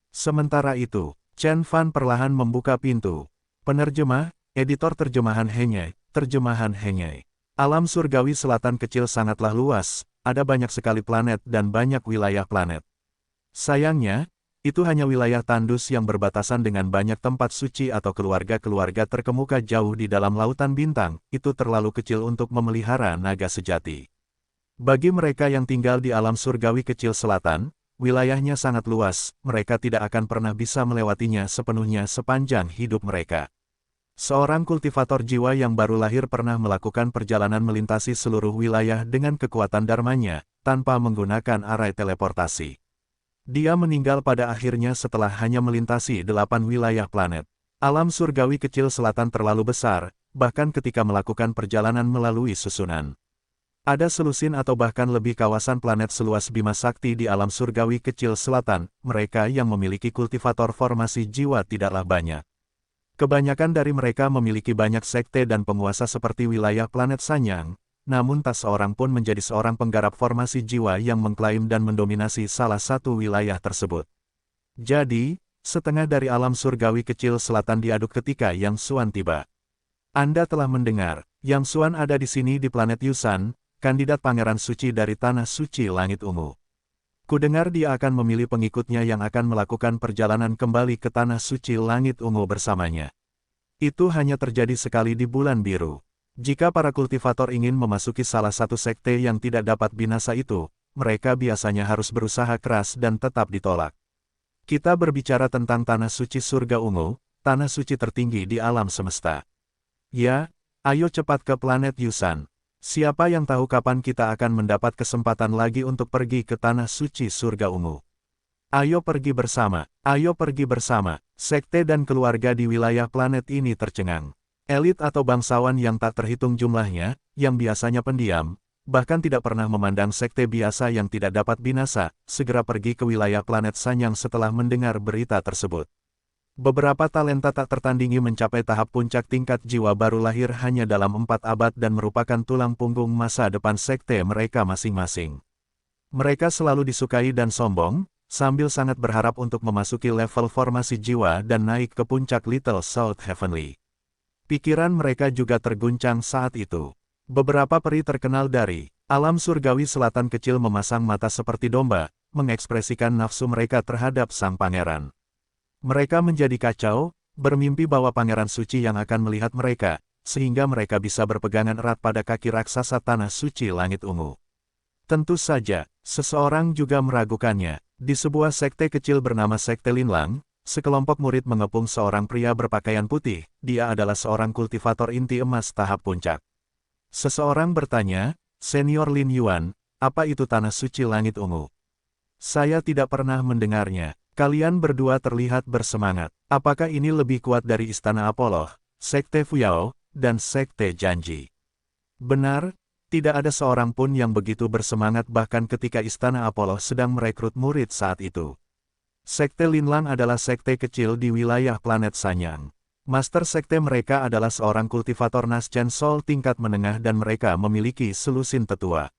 Sementara itu, Chen Fan perlahan membuka pintu. Penerjemah, editor terjemahan Henyai, terjemahan Henyai. Alam surgawi selatan kecil sangatlah luas, ada banyak sekali planet dan banyak wilayah planet. Sayangnya, itu hanya wilayah tandus yang berbatasan dengan banyak tempat suci atau keluarga-keluarga terkemuka jauh di dalam lautan bintang, itu terlalu kecil untuk memelihara naga sejati. Bagi mereka yang tinggal di alam surgawi kecil selatan, wilayahnya sangat luas, mereka tidak akan pernah bisa melewatinya sepenuhnya sepanjang hidup mereka. Seorang kultivator jiwa yang baru lahir pernah melakukan perjalanan melintasi seluruh wilayah dengan kekuatan dharmanya, tanpa menggunakan arai teleportasi. Dia meninggal pada akhirnya setelah hanya melintasi 8 wilayah planet. Alam surgawi kecil selatan terlalu besar, bahkan ketika melakukan perjalanan melalui susunan. Ada selusin atau bahkan lebih kawasan planet seluas Bima Sakti di alam surgawi kecil selatan, mereka yang memiliki kultivator formasi jiwa tidaklah banyak. Kebanyakan dari mereka memiliki banyak sekte dan penguasa seperti wilayah planet Sanyang, namun tak seorang pun menjadi seorang penggarap formasi jiwa yang mengklaim dan mendominasi salah satu wilayah tersebut. Jadi, setengah dari alam surgawi kecil selatan diaduk ketika Yang Xuan tiba. Anda telah mendengar, Yang Xuan ada di sini di planet Yusan, kandidat Pangeran Suci dari Tanah Suci Langit Ungu. Kudengar dia akan memilih pengikutnya yang akan melakukan perjalanan kembali ke Tanah Suci Langit Ungu bersamanya. Itu hanya terjadi sekali di bulan biru. Jika para kultivator ingin memasuki salah satu sekte yang tidak dapat binasa itu, mereka biasanya harus berusaha keras dan tetap ditolak. Kita berbicara tentang tanah suci surga ungu, tanah suci tertinggi di alam semesta. Ya, ayo cepat ke planet Yusan. Siapa yang tahu kapan kita akan mendapat kesempatan lagi untuk pergi ke tanah suci surga ungu. Ayo pergi bersama, ayo pergi bersama. Sekte dan keluarga di wilayah planet ini tercengang. Elit atau bangsawan yang tak terhitung jumlahnya, yang biasanya pendiam, bahkan tidak pernah memandang sekte biasa yang tidak dapat binasa, segera pergi ke wilayah planet Sanyang setelah mendengar berita tersebut. Beberapa talenta tak tertandingi mencapai tahap puncak tingkat jiwa baru lahir hanya dalam 4 abad dan merupakan tulang punggung masa depan sekte mereka masing-masing. Mereka selalu disukai dan sombong, sambil sangat berharap untuk memasuki level formasi jiwa dan naik ke puncak Little South Heavenly. Pikiran mereka juga terguncang saat itu. Beberapa peri terkenal dari alam surgawi selatan kecil memasang mata seperti domba, mengekspresikan nafsu mereka terhadap sang pangeran. Mereka menjadi kacau, bermimpi bahwa pangeran suci yang akan melihat mereka, sehingga mereka bisa berpegangan erat pada kaki raksasa tanah suci langit ungu. Tentu saja, seseorang juga meragukannya. Di sebuah sekte kecil bernama Sekte Linlang, sekelompok murid mengepung seorang pria berpakaian putih. Dia adalah seorang kultivator inti emas tahap puncak. Seseorang bertanya, "Senior Lin Yuan, apa itu tanah suci langit ungu?" "Saya tidak pernah mendengarnya." "Kalian berdua terlihat bersemangat. Apakah ini lebih kuat dari Istana Apollo, Sekte Fuyao, dan Sekte Janji?" "Benar, tidak ada seorang pun yang begitu bersemangat bahkan ketika Istana Apollo sedang merekrut murid saat itu." Sekte Linlang adalah sekte kecil di wilayah planet Sanyang. Master sekte mereka adalah seorang kultivator Naschen Soul tingkat menengah dan mereka memiliki selusin tetua.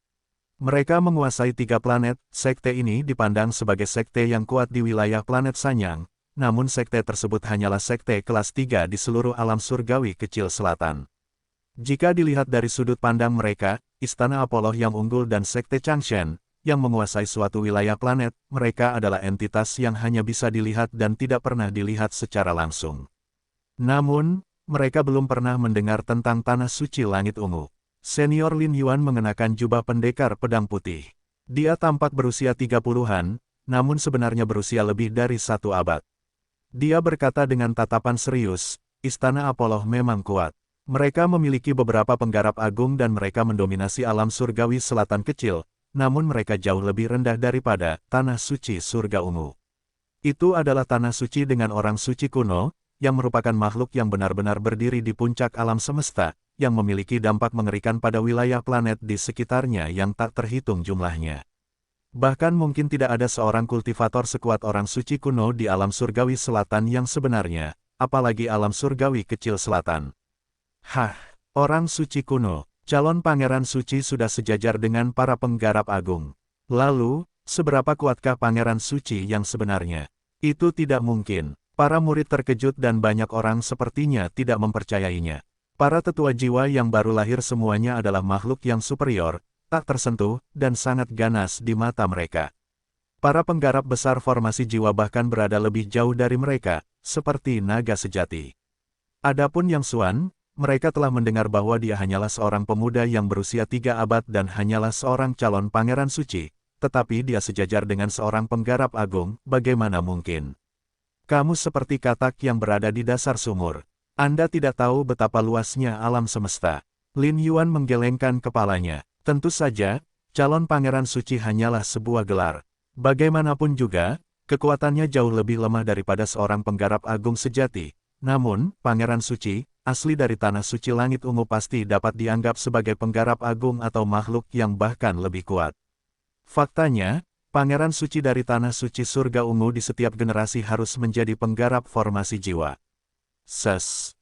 Mereka menguasai 3 planet. Sekte ini dipandang sebagai sekte yang kuat di wilayah planet Sanyang, namun sekte tersebut hanyalah sekte kelas 3 di seluruh alam surgawi kecil selatan. Jika dilihat dari sudut pandang mereka, Istana Apollo yang unggul dan Sekte Changshen, yang menguasai suatu wilayah planet, mereka adalah entitas yang hanya bisa dilihat dan tidak pernah dilihat secara langsung. Namun, mereka belum pernah mendengar tentang tanah suci langit ungu. Senior Lin Yuan mengenakan jubah pendekar pedang putih. Dia tampak berusia 30-an, namun sebenarnya berusia lebih dari 1 abad. Dia berkata dengan tatapan serius, "Istana Apollo memang kuat. Mereka memiliki beberapa penggarap agung dan mereka mendominasi alam surgawi selatan kecil, namun mereka jauh lebih rendah daripada tanah suci surga ungu. Itu adalah tanah suci dengan orang suci kuno, yang merupakan makhluk yang benar-benar berdiri di puncak alam semesta, yang memiliki dampak mengerikan pada wilayah planet di sekitarnya yang tak terhitung jumlahnya. Bahkan mungkin tidak ada seorang kultivator sekuat orang suci kuno di alam surgawi selatan yang sebenarnya, apalagi alam surgawi kecil selatan." "Hah, orang suci kuno, calon pangeran suci sudah sejajar dengan para penggarap agung. Lalu, seberapa kuatkah pangeran suci yang sebenarnya?" "Itu tidak mungkin." Para murid terkejut dan banyak orang sepertinya tidak mempercayainya. Para tetua jiwa yang baru lahir semuanya adalah makhluk yang superior, tak tersentuh, dan sangat ganas di mata mereka. Para penggarap besar formasi jiwa bahkan berada lebih jauh dari mereka, seperti naga sejati. Adapun Yang Xuan, mereka telah mendengar bahwa dia hanyalah seorang pemuda yang berusia 3 abad dan hanyalah seorang calon pangeran suci, tetapi dia sejajar dengan seorang penggarap agung, bagaimana mungkin? "Kamu seperti katak yang berada di dasar sumur. Anda tidak tahu betapa luasnya alam semesta." Lin Yuan menggelengkan kepalanya. Tentu saja, calon pangeran suci hanyalah sebuah gelar. Bagaimanapun juga, kekuatannya jauh lebih lemah daripada seorang penggarap agung sejati. Namun, pangeran suci, asli dari tanah suci langit ungu pasti dapat dianggap sebagai penggarap agung atau makhluk yang bahkan lebih kuat. Faktanya, pangeran suci dari tanah suci surga ungu di setiap generasi harus menjadi penggarap formasi jiwa.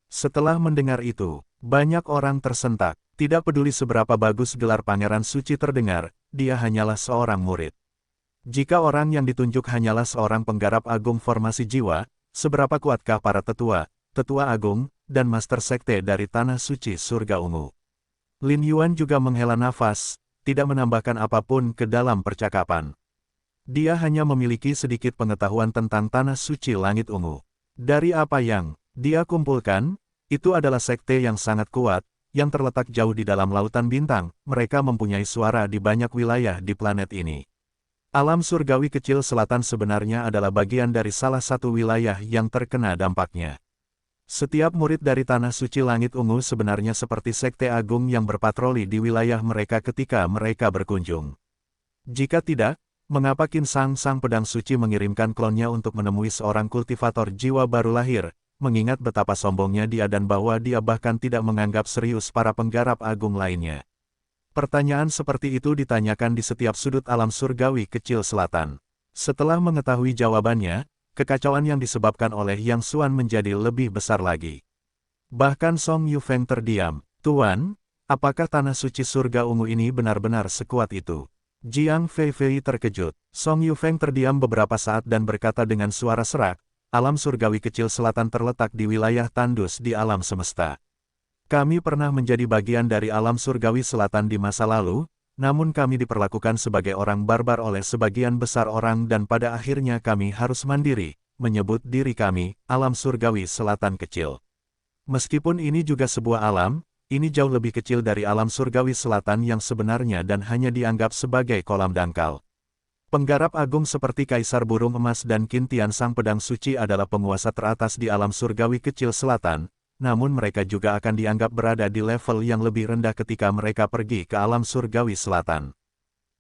Setelah mendengar itu, banyak orang tersentak. Tidak peduli seberapa bagus gelar pangeran suci terdengar, dia hanyalah seorang murid. Jika orang yang ditunjuk hanyalah seorang penggarap agung formasi jiwa, seberapa kuatkah para tetua, tetua agung, dan master sekte dari tanah suci surga ungu? Lin Yuan juga menghela nafas, tidak menambahkan apapun ke dalam percakapan. Dia hanya memiliki sedikit pengetahuan tentang tanah suci langit ungu. Dari apa yang dia kumpulkan, Itu adalah sekte yang sangat kuat, yang terletak jauh di dalam lautan bintang. Mereka mempunyai suara di banyak wilayah di planet ini. Alam surgawi kecil selatan sebenarnya adalah bagian dari salah satu wilayah yang terkena dampaknya. Setiap murid dari Tanah Suci Langit Ungu sebenarnya seperti sekte agung yang berpatroli di wilayah mereka ketika mereka berkunjung. Jika tidak, mengapa Sang Pedang Suci mengirimkan klonnya untuk menemui seorang kultivator jiwa baru lahir, mengingat betapa sombongnya dia dan bahwa dia bahkan tidak menganggap serius para penggarap agung lainnya. Pertanyaan seperti itu ditanyakan di setiap sudut alam surgawi kecil selatan. Setelah mengetahui jawabannya, kekacauan yang disebabkan oleh Yang Xuan menjadi lebih besar lagi. Bahkan Song Yufeng terdiam. Tuan, apakah Tanah Suci Surga Ungu ini benar-benar sekuat itu? Jiang Feifei terkejut. Song Yufeng terdiam beberapa saat dan berkata dengan suara serak, alam surgawi kecil selatan terletak di wilayah tandus di alam semesta. Kami pernah menjadi bagian dari alam surgawi selatan di masa lalu, namun kami diperlakukan sebagai orang barbar oleh sebagian besar orang dan pada akhirnya kami harus mandiri, menyebut diri kami, alam surgawi selatan kecil. Meskipun ini juga sebuah alam, ini jauh lebih kecil dari alam surgawi selatan yang sebenarnya dan hanya dianggap sebagai kolam dangkal. Penggarap agung seperti Kaisar Burung Emas dan Qin Tian Sang Pedang Suci adalah penguasa teratas di alam surgawi kecil selatan, namun mereka juga akan dianggap berada di level yang lebih rendah ketika mereka pergi ke alam surgawi selatan.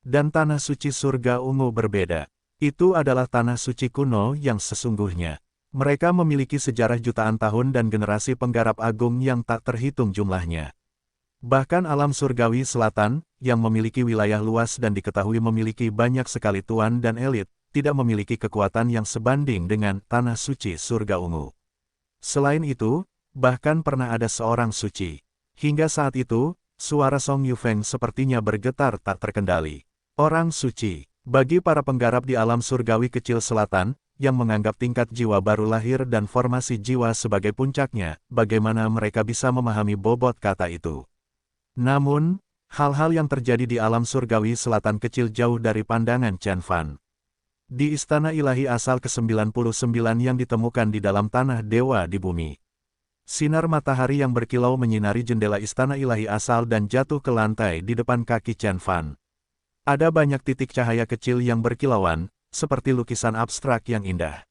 Dan Tanah Suci Surga Ungu berbeda. Itu adalah Tanah Suci kuno yang sesungguhnya. Mereka memiliki sejarah jutaan tahun dan generasi penggarap agung yang tak terhitung jumlahnya. Bahkan alam surgawi selatan, yang memiliki wilayah luas dan diketahui memiliki banyak sekali tuan dan elit, tidak memiliki kekuatan yang sebanding dengan Tanah Suci Surga Ungu. Selain itu, bahkan pernah ada seorang suci. Hingga saat itu, suara Song Yufeng sepertinya bergetar tak terkendali. Orang suci. Bagi para penggarap di alam surgawi kecil selatan, yang menganggap tingkat jiwa baru lahir dan formasi jiwa sebagai puncaknya, bagaimana mereka bisa memahami bobot kata itu? Namun, hal-hal yang terjadi di alam surgawi selatan kecil jauh dari pandangan Chen Fan. Di istana ilahi asal ke-99 yang ditemukan di dalam tanah dewa di bumi. Sinar matahari yang berkilau menyinari jendela istana ilahi asal dan jatuh ke lantai di depan kaki Chen Fan. Ada banyak titik cahaya kecil yang berkilauan, seperti lukisan abstrak yang indah.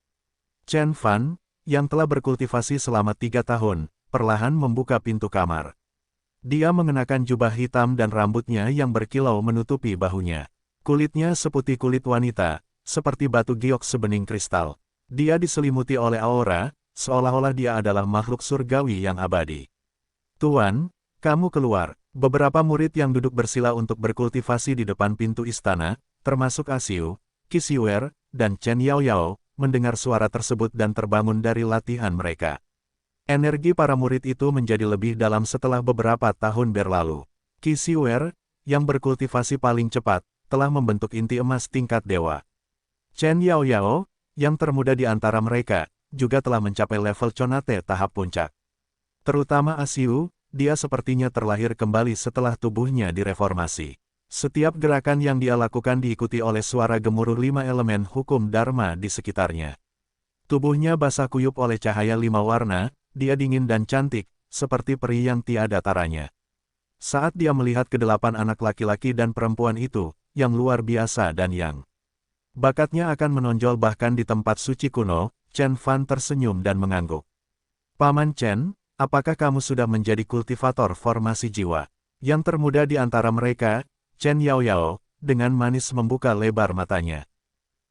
Chen Fan, yang telah berkultivasi selama 3 tahun, perlahan membuka pintu kamar. Dia mengenakan jubah hitam dan rambutnya yang berkilau menutupi bahunya. Kulitnya seputih kulit wanita, seperti batu giok sebening kristal. Dia diselimuti oleh aura, seolah-olah dia adalah makhluk surgawi yang abadi. Tuan, kamu keluar. Beberapa murid yang duduk bersila untuk berkultivasi di depan pintu istana, termasuk Asiu, Qi, dan Chen Yaoyao, mendengar suara tersebut dan terbangun dari latihan mereka. Energi para murid itu menjadi lebih dalam setelah beberapa tahun berlalu. Qi, yang berkultivasi paling cepat, telah membentuk inti emas tingkat dewa. Chen Yaoyao, yang termuda di antara mereka, juga telah mencapai level Conate tahap puncak. Terutama Asiu, dia sepertinya terlahir kembali setelah tubuhnya direformasi. Setiap gerakan yang dia lakukan diikuti oleh suara gemuruh 5 elemen hukum Dharma di sekitarnya. Tubuhnya basah kuyup oleh cahaya 5 warna, dia dingin dan cantik, seperti peri yang tiada taranya. Saat dia melihat ke-8 anak laki-laki dan perempuan itu, yang luar biasa dan yang bakatnya akan menonjol bahkan di tempat suci kuno, Chen Fan tersenyum dan mengangguk. Paman Chen, apakah kamu sudah menjadi kultivator formasi jiwa? Yang termuda di antara mereka, Chen Yaoyao, dengan manis membuka lebar matanya.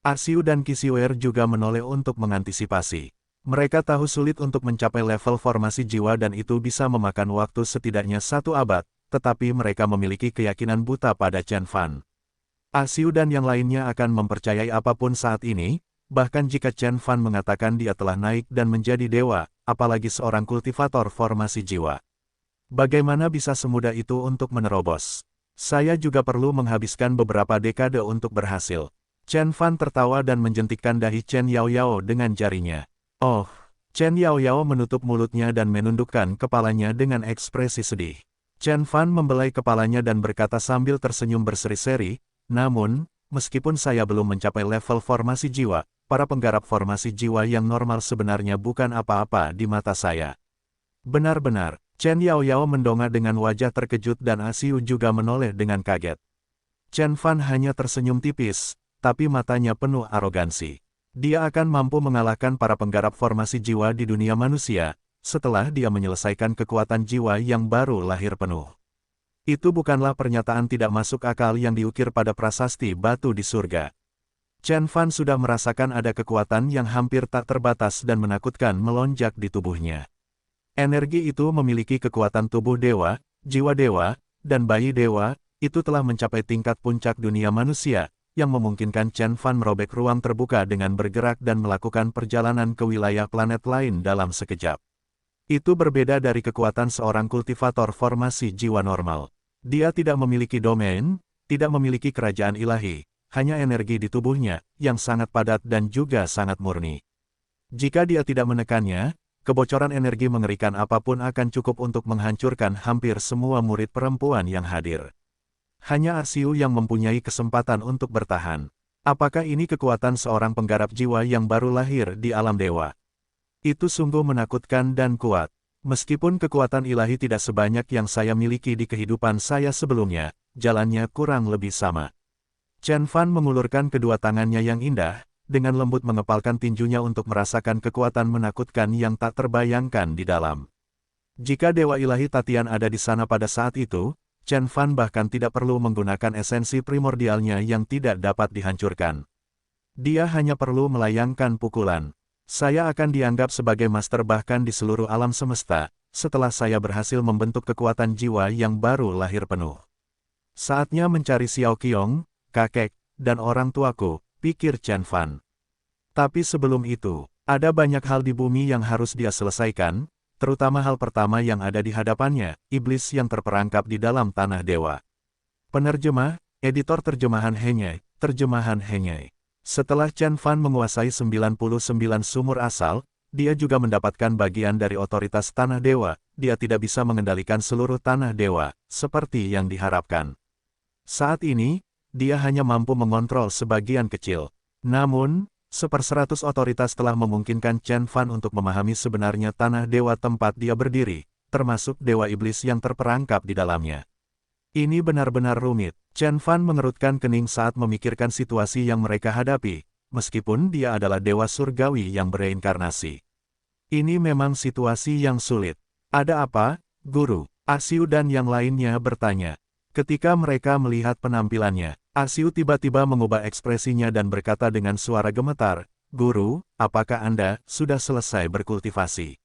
Asiu dan Qi juga menoleh untuk mengantisipasi. Mereka tahu sulit untuk mencapai level formasi jiwa dan itu bisa memakan waktu setidaknya 1 abad, tetapi mereka memiliki keyakinan buta pada Chen Fan. Asiu dan yang lainnya akan mempercayai apapun saat ini, bahkan jika Chen Fan mengatakan dia telah naik dan menjadi dewa, apalagi seorang kultivator formasi jiwa. Bagaimana bisa semudah itu untuk menerobos? Saya juga perlu menghabiskan beberapa dekade untuk berhasil. Chen Fan tertawa dan menjentikkan dahi Chen Yaoyao dengan jarinya. Oh, Chen Yaoyao menutup mulutnya dan menundukkan kepalanya dengan ekspresi sedih. Chen Fan membelai kepalanya dan berkata sambil tersenyum berseri-seri, namun, meskipun saya belum mencapai level formasi jiwa, para penggarap formasi jiwa yang normal sebenarnya bukan apa-apa di mata saya. Benar-benar, Chen Yaoyao mendongak dengan wajah terkejut dan Asiu juga menoleh dengan kaget. Chen Fan hanya tersenyum tipis, tapi matanya penuh arogansi. Dia akan mampu mengalahkan para penggarap formasi jiwa di dunia manusia, setelah dia menyelesaikan kekuatan jiwa yang baru lahir penuh. Itu bukanlah pernyataan tidak masuk akal yang diukir pada prasasti batu di surga. Chen Fan sudah merasakan ada kekuatan yang hampir tak terbatas dan menakutkan melonjak di tubuhnya. Energi itu memiliki kekuatan tubuh dewa, jiwa dewa, dan bayi dewa, itu telah mencapai tingkat puncak dunia manusia, yang memungkinkan Chen Fan merobek ruang terbuka dengan bergerak dan melakukan perjalanan ke wilayah planet lain dalam sekejap. Itu berbeda dari kekuatan seorang kultivator formasi jiwa normal. Dia tidak memiliki domain, tidak memiliki kerajaan ilahi, hanya energi di tubuhnya, yang sangat padat dan juga sangat murni. Jika dia tidak menekannya, kebocoran energi mengerikan apapun akan cukup untuk menghancurkan hampir semua murid perempuan yang hadir. Hanya Asiu yang mempunyai kesempatan untuk bertahan. Apakah ini kekuatan seorang penggarap jiwa yang baru lahir di alam dewa? Itu sungguh menakutkan dan kuat. Meskipun kekuatan ilahi tidak sebanyak yang saya miliki di kehidupan saya sebelumnya, jalannya kurang lebih sama. Chen Fan mengulurkan kedua tangannya yang indah, dengan lembut mengepalkan tinjunya untuk merasakan kekuatan menakutkan yang tak terbayangkan di dalam. Jika Dewa Ilahi Tatian ada di sana pada saat itu, Chen Fan bahkan tidak perlu menggunakan esensi primordialnya yang tidak dapat dihancurkan. Dia hanya perlu melayangkan pukulan. Saya akan dianggap sebagai master bahkan di seluruh alam semesta, setelah saya berhasil membentuk kekuatan jiwa yang baru lahir penuh. Saatnya mencari Xiao Qiong, kakek, dan orang tuaku, pikir Chen Fan. Tapi sebelum itu, ada banyak hal di bumi yang harus dia selesaikan, terutama hal pertama yang ada di hadapannya, iblis yang terperangkap di dalam tanah dewa. Penerjemah, editor terjemahan Henyai, terjemahan Henyai. Setelah Chen Fan menguasai 99 sumur asal, dia juga mendapatkan bagian dari otoritas tanah dewa, dia tidak bisa mengendalikan seluruh tanah dewa, seperti yang diharapkan. Saat ini, dia hanya mampu mengontrol sebagian kecil. Namun, 1/100 otoritas telah memungkinkan Chen Fan untuk memahami sebenarnya tanah dewa tempat dia berdiri, termasuk dewa iblis yang terperangkap di dalamnya. Ini benar-benar rumit. Chen Fan mengerutkan kening saat memikirkan situasi yang mereka hadapi, meskipun dia adalah dewa surgawi yang bereinkarnasi. Ini memang situasi yang sulit. Ada apa, Guru? Asiu dan yang lainnya bertanya. Ketika mereka melihat penampilannya, Asiu tiba-tiba mengubah ekspresinya dan berkata dengan suara gemetar, "Guru, apakah Anda sudah selesai berkultivasi?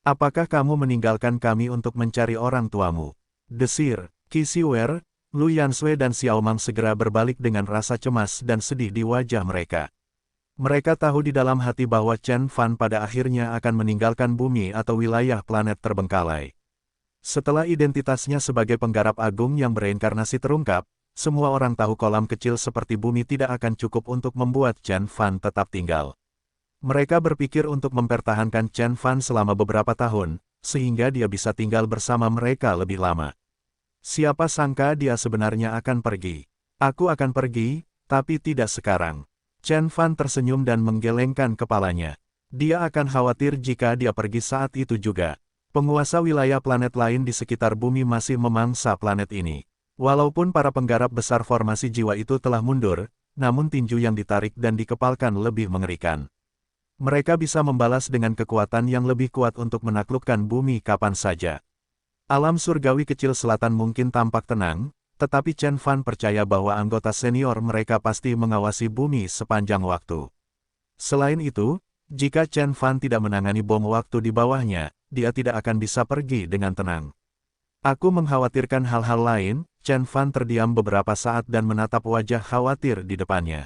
Apakah kamu meninggalkan kami untuk mencari orang tuamu?" Desir, Qi Siwer, Lu Yansui dan Xiao Mang segera berbalik dengan rasa cemas dan sedih di wajah mereka. Mereka tahu di dalam hati bahwa Chen Fan pada akhirnya akan meninggalkan bumi atau wilayah planet terbengkalai. Setelah identitasnya sebagai penggarap agung yang bereinkarnasi terungkap, semua orang tahu kolam kecil seperti bumi tidak akan cukup untuk membuat Chen Fan tetap tinggal. Mereka berpikir untuk mempertahankan Chen Fan selama beberapa tahun, sehingga dia bisa tinggal bersama mereka lebih lama. Siapa sangka dia sebenarnya akan pergi. Aku akan pergi, tapi tidak sekarang. Chen Fan tersenyum dan menggelengkan kepalanya. Dia akan khawatir jika dia pergi saat itu juga. Penguasa wilayah planet lain di sekitar bumi masih memangsa planet ini. Walaupun para penggarap besar formasi jiwa itu telah mundur, namun tinju yang ditarik dan dikepalkan lebih mengerikan. Mereka bisa membalas dengan kekuatan yang lebih kuat untuk menaklukkan bumi kapan saja. Alam surgawi kecil selatan mungkin tampak tenang, tetapi Chen Fan percaya bahwa anggota senior mereka pasti mengawasi bumi sepanjang waktu. Selain itu, jika Chen Fan tidak menangani bom waktu di bawahnya, dia tidak akan bisa pergi dengan tenang. Aku mengkhawatirkan hal-hal lain. Chen Fan terdiam beberapa saat dan menatap wajah khawatir di depannya.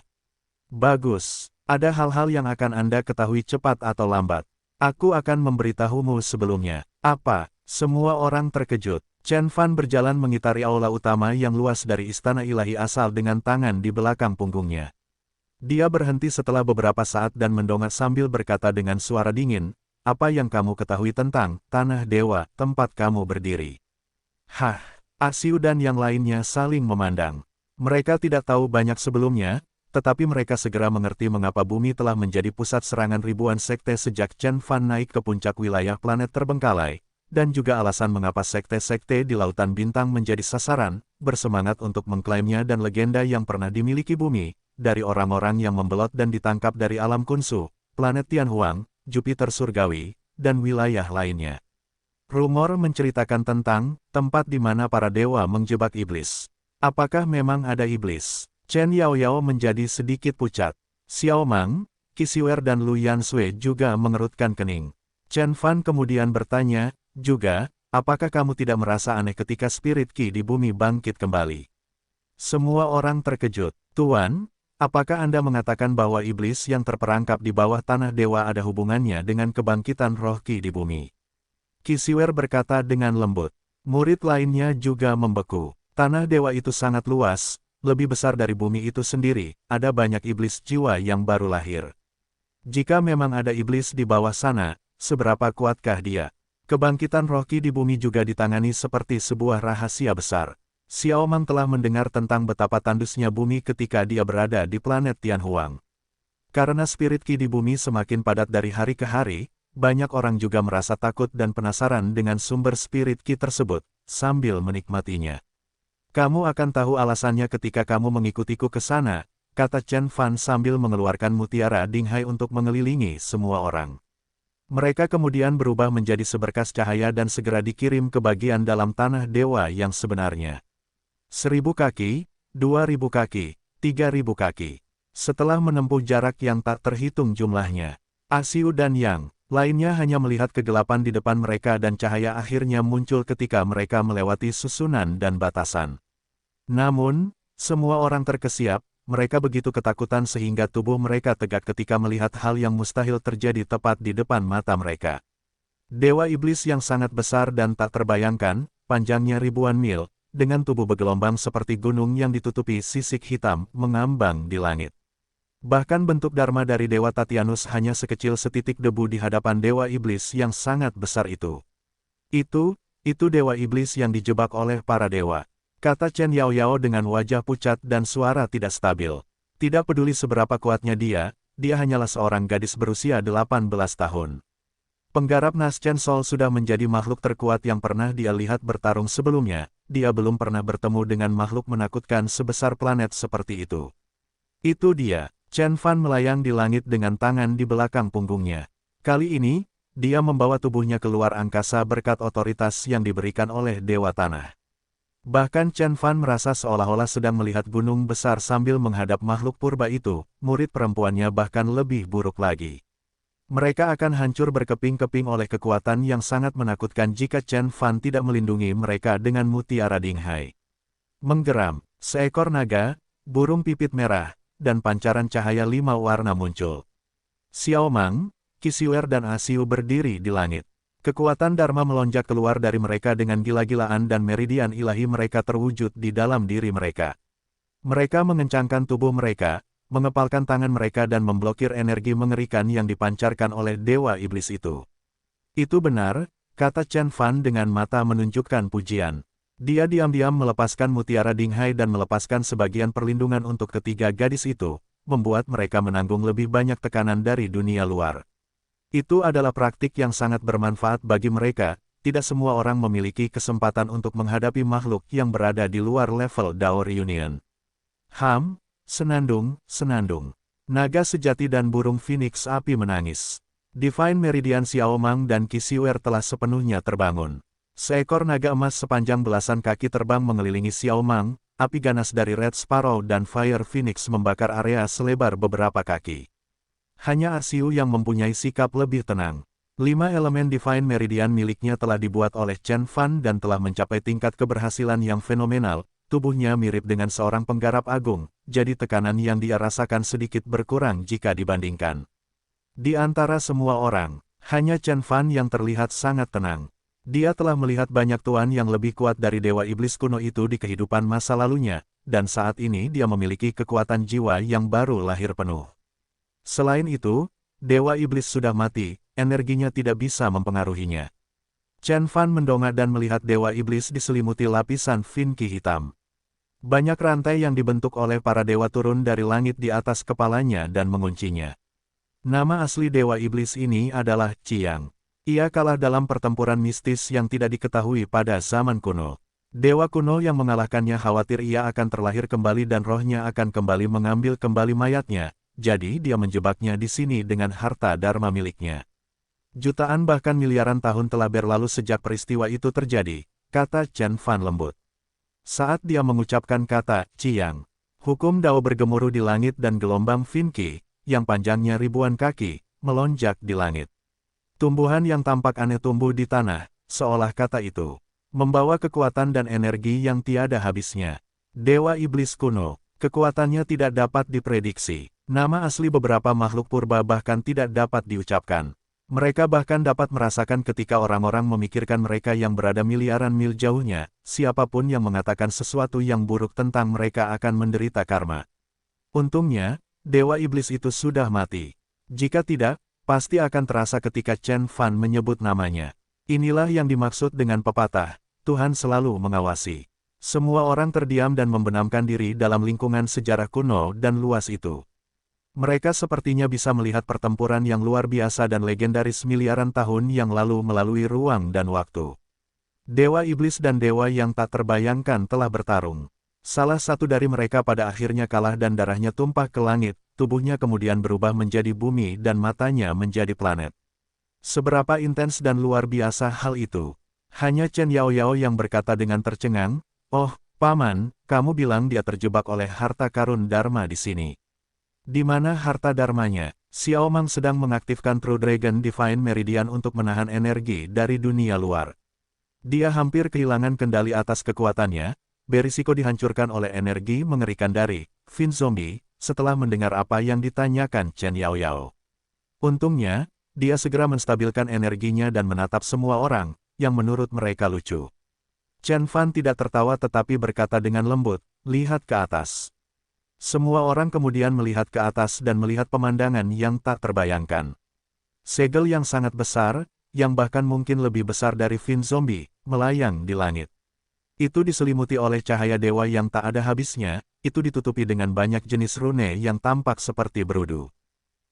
Bagus, ada hal-hal yang akan Anda ketahui cepat atau lambat. Aku akan memberitahumu sebelumnya. Apa? Semua orang terkejut. Chen Fan berjalan mengitari aula utama yang luas dari istana ilahi asal dengan tangan di belakang punggungnya. Dia berhenti setelah beberapa saat dan mendongak sambil berkata dengan suara dingin, "Apa yang kamu ketahui tentang tanah dewa, tempat kamu berdiri?" Hah, Asiu dan yang lainnya saling memandang. Mereka tidak tahu banyak sebelumnya, tetapi mereka segera mengerti mengapa bumi telah menjadi pusat serangan ribuan sekte sejak Chen Fan naik ke puncak wilayah planet terbengkalai, dan juga alasan mengapa sekte-sekte di Lautan Bintang menjadi sasaran, bersemangat untuk mengklaimnya dan legenda yang pernah dimiliki bumi, dari orang-orang yang membelot dan ditangkap dari alam Kunsu, planet Tianhuang, Jupiter surgawi, dan wilayah lainnya. Rumor menceritakan tentang tempat di mana para dewa menjebak iblis. Apakah memang ada iblis? Chen Yaoyao menjadi sedikit pucat. Xiao Mang, Qi dan Lu Yansui juga mengerutkan kening. Chen Fan kemudian bertanya, juga, apakah kamu tidak merasa aneh ketika spirit Qi di bumi bangkit kembali? Semua orang terkejut. Tuan, apakah Anda mengatakan bahwa iblis yang terperangkap di bawah tanah dewa ada hubungannya dengan kebangkitan roh Qi di bumi? Qi berkata dengan lembut. Murid lainnya juga membeku. Tanah dewa itu sangat luas, lebih besar dari bumi itu sendiri, ada banyak iblis jiwa yang baru lahir. Jika memang ada iblis di bawah sana, seberapa kuatkah dia? Kebangkitan roh Qi di bumi juga ditangani seperti sebuah rahasia besar. Xiao Mang telah mendengar tentang betapa tandusnya bumi ketika dia berada di planet Tianhuang. Karena spirit Qi di bumi semakin padat dari hari ke hari, banyak orang juga merasa takut dan penasaran dengan sumber spirit Qi tersebut, sambil menikmatinya. Kamu akan tahu alasannya ketika kamu mengikutiku ke sana, kata Chen Fan sambil mengeluarkan mutiara Dinghai untuk mengelilingi semua orang. Mereka kemudian berubah menjadi seberkas cahaya dan segera dikirim ke bagian dalam tanah dewa yang sebenarnya. 1000 kaki, 2000 kaki, 3000 kaki. Setelah menempuh jarak yang tak terhitung jumlahnya, Asiu dan Yang lainnya hanya melihat kegelapan di depan mereka dan cahaya akhirnya muncul ketika mereka melewati susunan dan batasan. Namun, semua orang terkesiap, mereka begitu ketakutan sehingga tubuh mereka tegak ketika melihat hal yang mustahil terjadi tepat di depan mata mereka. Dewa iblis yang sangat besar dan tak terbayangkan, panjangnya ribuan mil, dengan tubuh bergelombang seperti gunung yang ditutupi sisik hitam, mengambang di langit. Bahkan bentuk Dharma dari Dewa Tatianus hanya sekecil setitik debu di hadapan Dewa Iblis yang sangat besar itu. Itu Dewa Iblis yang dijebak oleh para dewa, kata Chen Yaoyao dengan wajah pucat dan suara tidak stabil. Tidak peduli seberapa kuatnya dia hanyalah seorang gadis berusia 18 tahun. Penggarap Nas Chen Sol sudah menjadi makhluk terkuat yang pernah dia lihat bertarung sebelumnya, dia belum pernah bertemu dengan makhluk menakutkan sebesar planet seperti itu. Itu dia. Chen Fan melayang di langit dengan tangan di belakang punggungnya. Kali ini, dia membawa tubuhnya keluar angkasa berkat otoritas yang diberikan oleh Dewa Tanah. Bahkan Chen Fan merasa seolah-olah sedang melihat gunung besar sambil menghadap makhluk purba itu, murid perempuannya bahkan lebih buruk lagi. Mereka akan hancur berkeping-keping oleh kekuatan yang sangat menakutkan jika Chen Fan tidak melindungi mereka dengan mutiara Dinghai. Menggeram, seekor naga, burung pipit merah, dan pancaran cahaya 5 warna muncul. Xiao Mang, Qi dan Asiu berdiri di langit. Kekuatan Dharma melonjak keluar dari mereka dengan gila-gilaan dan meridian ilahi mereka terwujud di dalam diri mereka. Mereka mengencangkan tubuh mereka, mengepalkan tangan mereka dan memblokir energi mengerikan yang dipancarkan oleh Dewa Iblis itu. Itu benar, kata Chen Fan dengan mata menunjukkan pujian. Dia diam-diam melepaskan mutiara Dinghai dan melepaskan sebagian perlindungan untuk ketiga gadis itu, membuat mereka menanggung lebih banyak tekanan dari dunia luar. Itu adalah praktik yang sangat bermanfaat bagi mereka, tidak semua orang memiliki kesempatan untuk menghadapi makhluk yang berada di luar level Dao Reunion. Senandung, senandung. Naga sejati dan burung phoenix api menangis. Divine Meridian Xiao Mang dan Qi telah sepenuhnya terbangun. Seekor naga emas sepanjang belasan kaki terbang mengelilingi Xiao Mang, api ganas dari Red Sparrow dan Fire Phoenix membakar area selebar beberapa kaki. Hanya Asiu yang mempunyai sikap lebih tenang. 5 elemen Divine Meridian miliknya telah dibuat oleh Chen Fan dan telah mencapai tingkat keberhasilan yang fenomenal, tubuhnya mirip dengan seorang penggarap agung, jadi tekanan yang dia rasakan sedikit berkurang jika dibandingkan. Di antara semua orang, hanya Chen Fan yang terlihat sangat tenang. Dia telah melihat banyak tuan yang lebih kuat dari Dewa Iblis kuno itu di kehidupan masa lalunya, dan saat ini dia memiliki kekuatan jiwa yang baru lahir penuh. Selain itu, Dewa Iblis sudah mati, energinya tidak bisa mempengaruhinya. Chen Fan mendongak dan melihat Dewa Iblis diselimuti lapisan Finki hitam. Banyak rantai yang dibentuk oleh para dewa turun dari langit di atas kepalanya dan menguncinya. Nama asli Dewa Iblis ini adalah Qiang. Ia kalah dalam pertempuran mistis yang tidak diketahui pada zaman kuno. Dewa kuno yang mengalahkannya khawatir ia akan terlahir kembali dan rohnya akan kembali mengambil kembali mayatnya, jadi dia menjebaknya di sini dengan harta dharma miliknya. Jutaan bahkan miliaran tahun telah berlalu sejak peristiwa itu terjadi, kata Chen Fan lembut. Saat dia mengucapkan kata Ciang, hukum Dao bergemuruh di langit dan gelombang Finqi, yang panjangnya ribuan kaki, melonjak di langit. Tumbuhan yang tampak aneh tumbuh di tanah, seolah kata itu membawa kekuatan dan energi yang tiada habisnya. Dewa Iblis kuno, kekuatannya tidak dapat diprediksi. Nama asli beberapa makhluk purba bahkan tidak dapat diucapkan. Mereka bahkan dapat merasakan ketika orang-orang memikirkan mereka yang berada miliaran mil jauhnya, siapapun yang mengatakan sesuatu yang buruk tentang mereka akan menderita karma. Untungnya, Dewa Iblis itu sudah mati. Jika tidak, pasti akan terasa ketika Chen Fan menyebut namanya. Inilah yang dimaksud dengan pepatah, Tuhan selalu mengawasi. Semua orang terdiam dan membenamkan diri dalam lingkungan sejarah kuno dan luas itu. Mereka sepertinya bisa melihat pertempuran yang luar biasa dan legendaris miliaran tahun yang lalu melalui ruang dan waktu. Dewa Iblis dan dewa yang tak terbayangkan telah bertarung. Salah satu dari mereka pada akhirnya kalah dan darahnya tumpah ke langit, tubuhnya kemudian berubah menjadi bumi dan matanya menjadi planet. Seberapa intens dan luar biasa hal itu. Hanya Chen Yaoyao yang berkata dengan tercengang, "Oh, Paman, kamu bilang dia terjebak oleh harta karun Dharma di sini. Di mana harta Dharmanya?" Xiao Mang sedang mengaktifkan True Dragon Divine Meridian untuk menahan energi dari dunia luar. Dia hampir kehilangan kendali atas kekuatannya, berisiko dihancurkan oleh energi mengerikan dari Fin Zombie, setelah mendengar apa yang ditanyakan Chen Yaoyao. Untungnya, dia segera menstabilkan energinya dan menatap semua orang, yang menurut mereka lucu. Chen Fan tidak tertawa tetapi berkata dengan lembut, "Lihat ke atas." Semua orang kemudian melihat ke atas dan melihat pemandangan yang tak terbayangkan. Segel yang sangat besar, yang bahkan mungkin lebih besar dari Fin Zombie, melayang di langit. Itu diselimuti oleh cahaya dewa yang tak ada habisnya, itu ditutupi dengan banyak jenis rune yang tampak seperti berudu.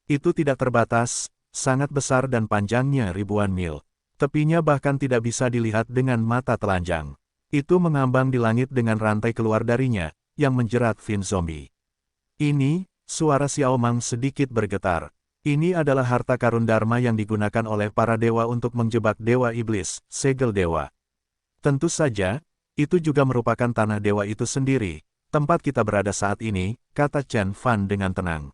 Itu tidak terbatas, sangat besar dan panjangnya ribuan mil. Tepinya bahkan tidak bisa dilihat dengan mata telanjang. Itu mengambang di langit dengan rantai keluar darinya, yang menjerat Fin Zombie. "Ini," suara Xiao Mang sedikit bergetar. "Ini adalah harta karun Dharma yang digunakan oleh para dewa untuk menjebak Dewa Iblis, segel dewa. Tentu saja, itu juga merupakan tanah dewa itu sendiri, tempat kita berada saat ini," kata Chen Fan dengan tenang.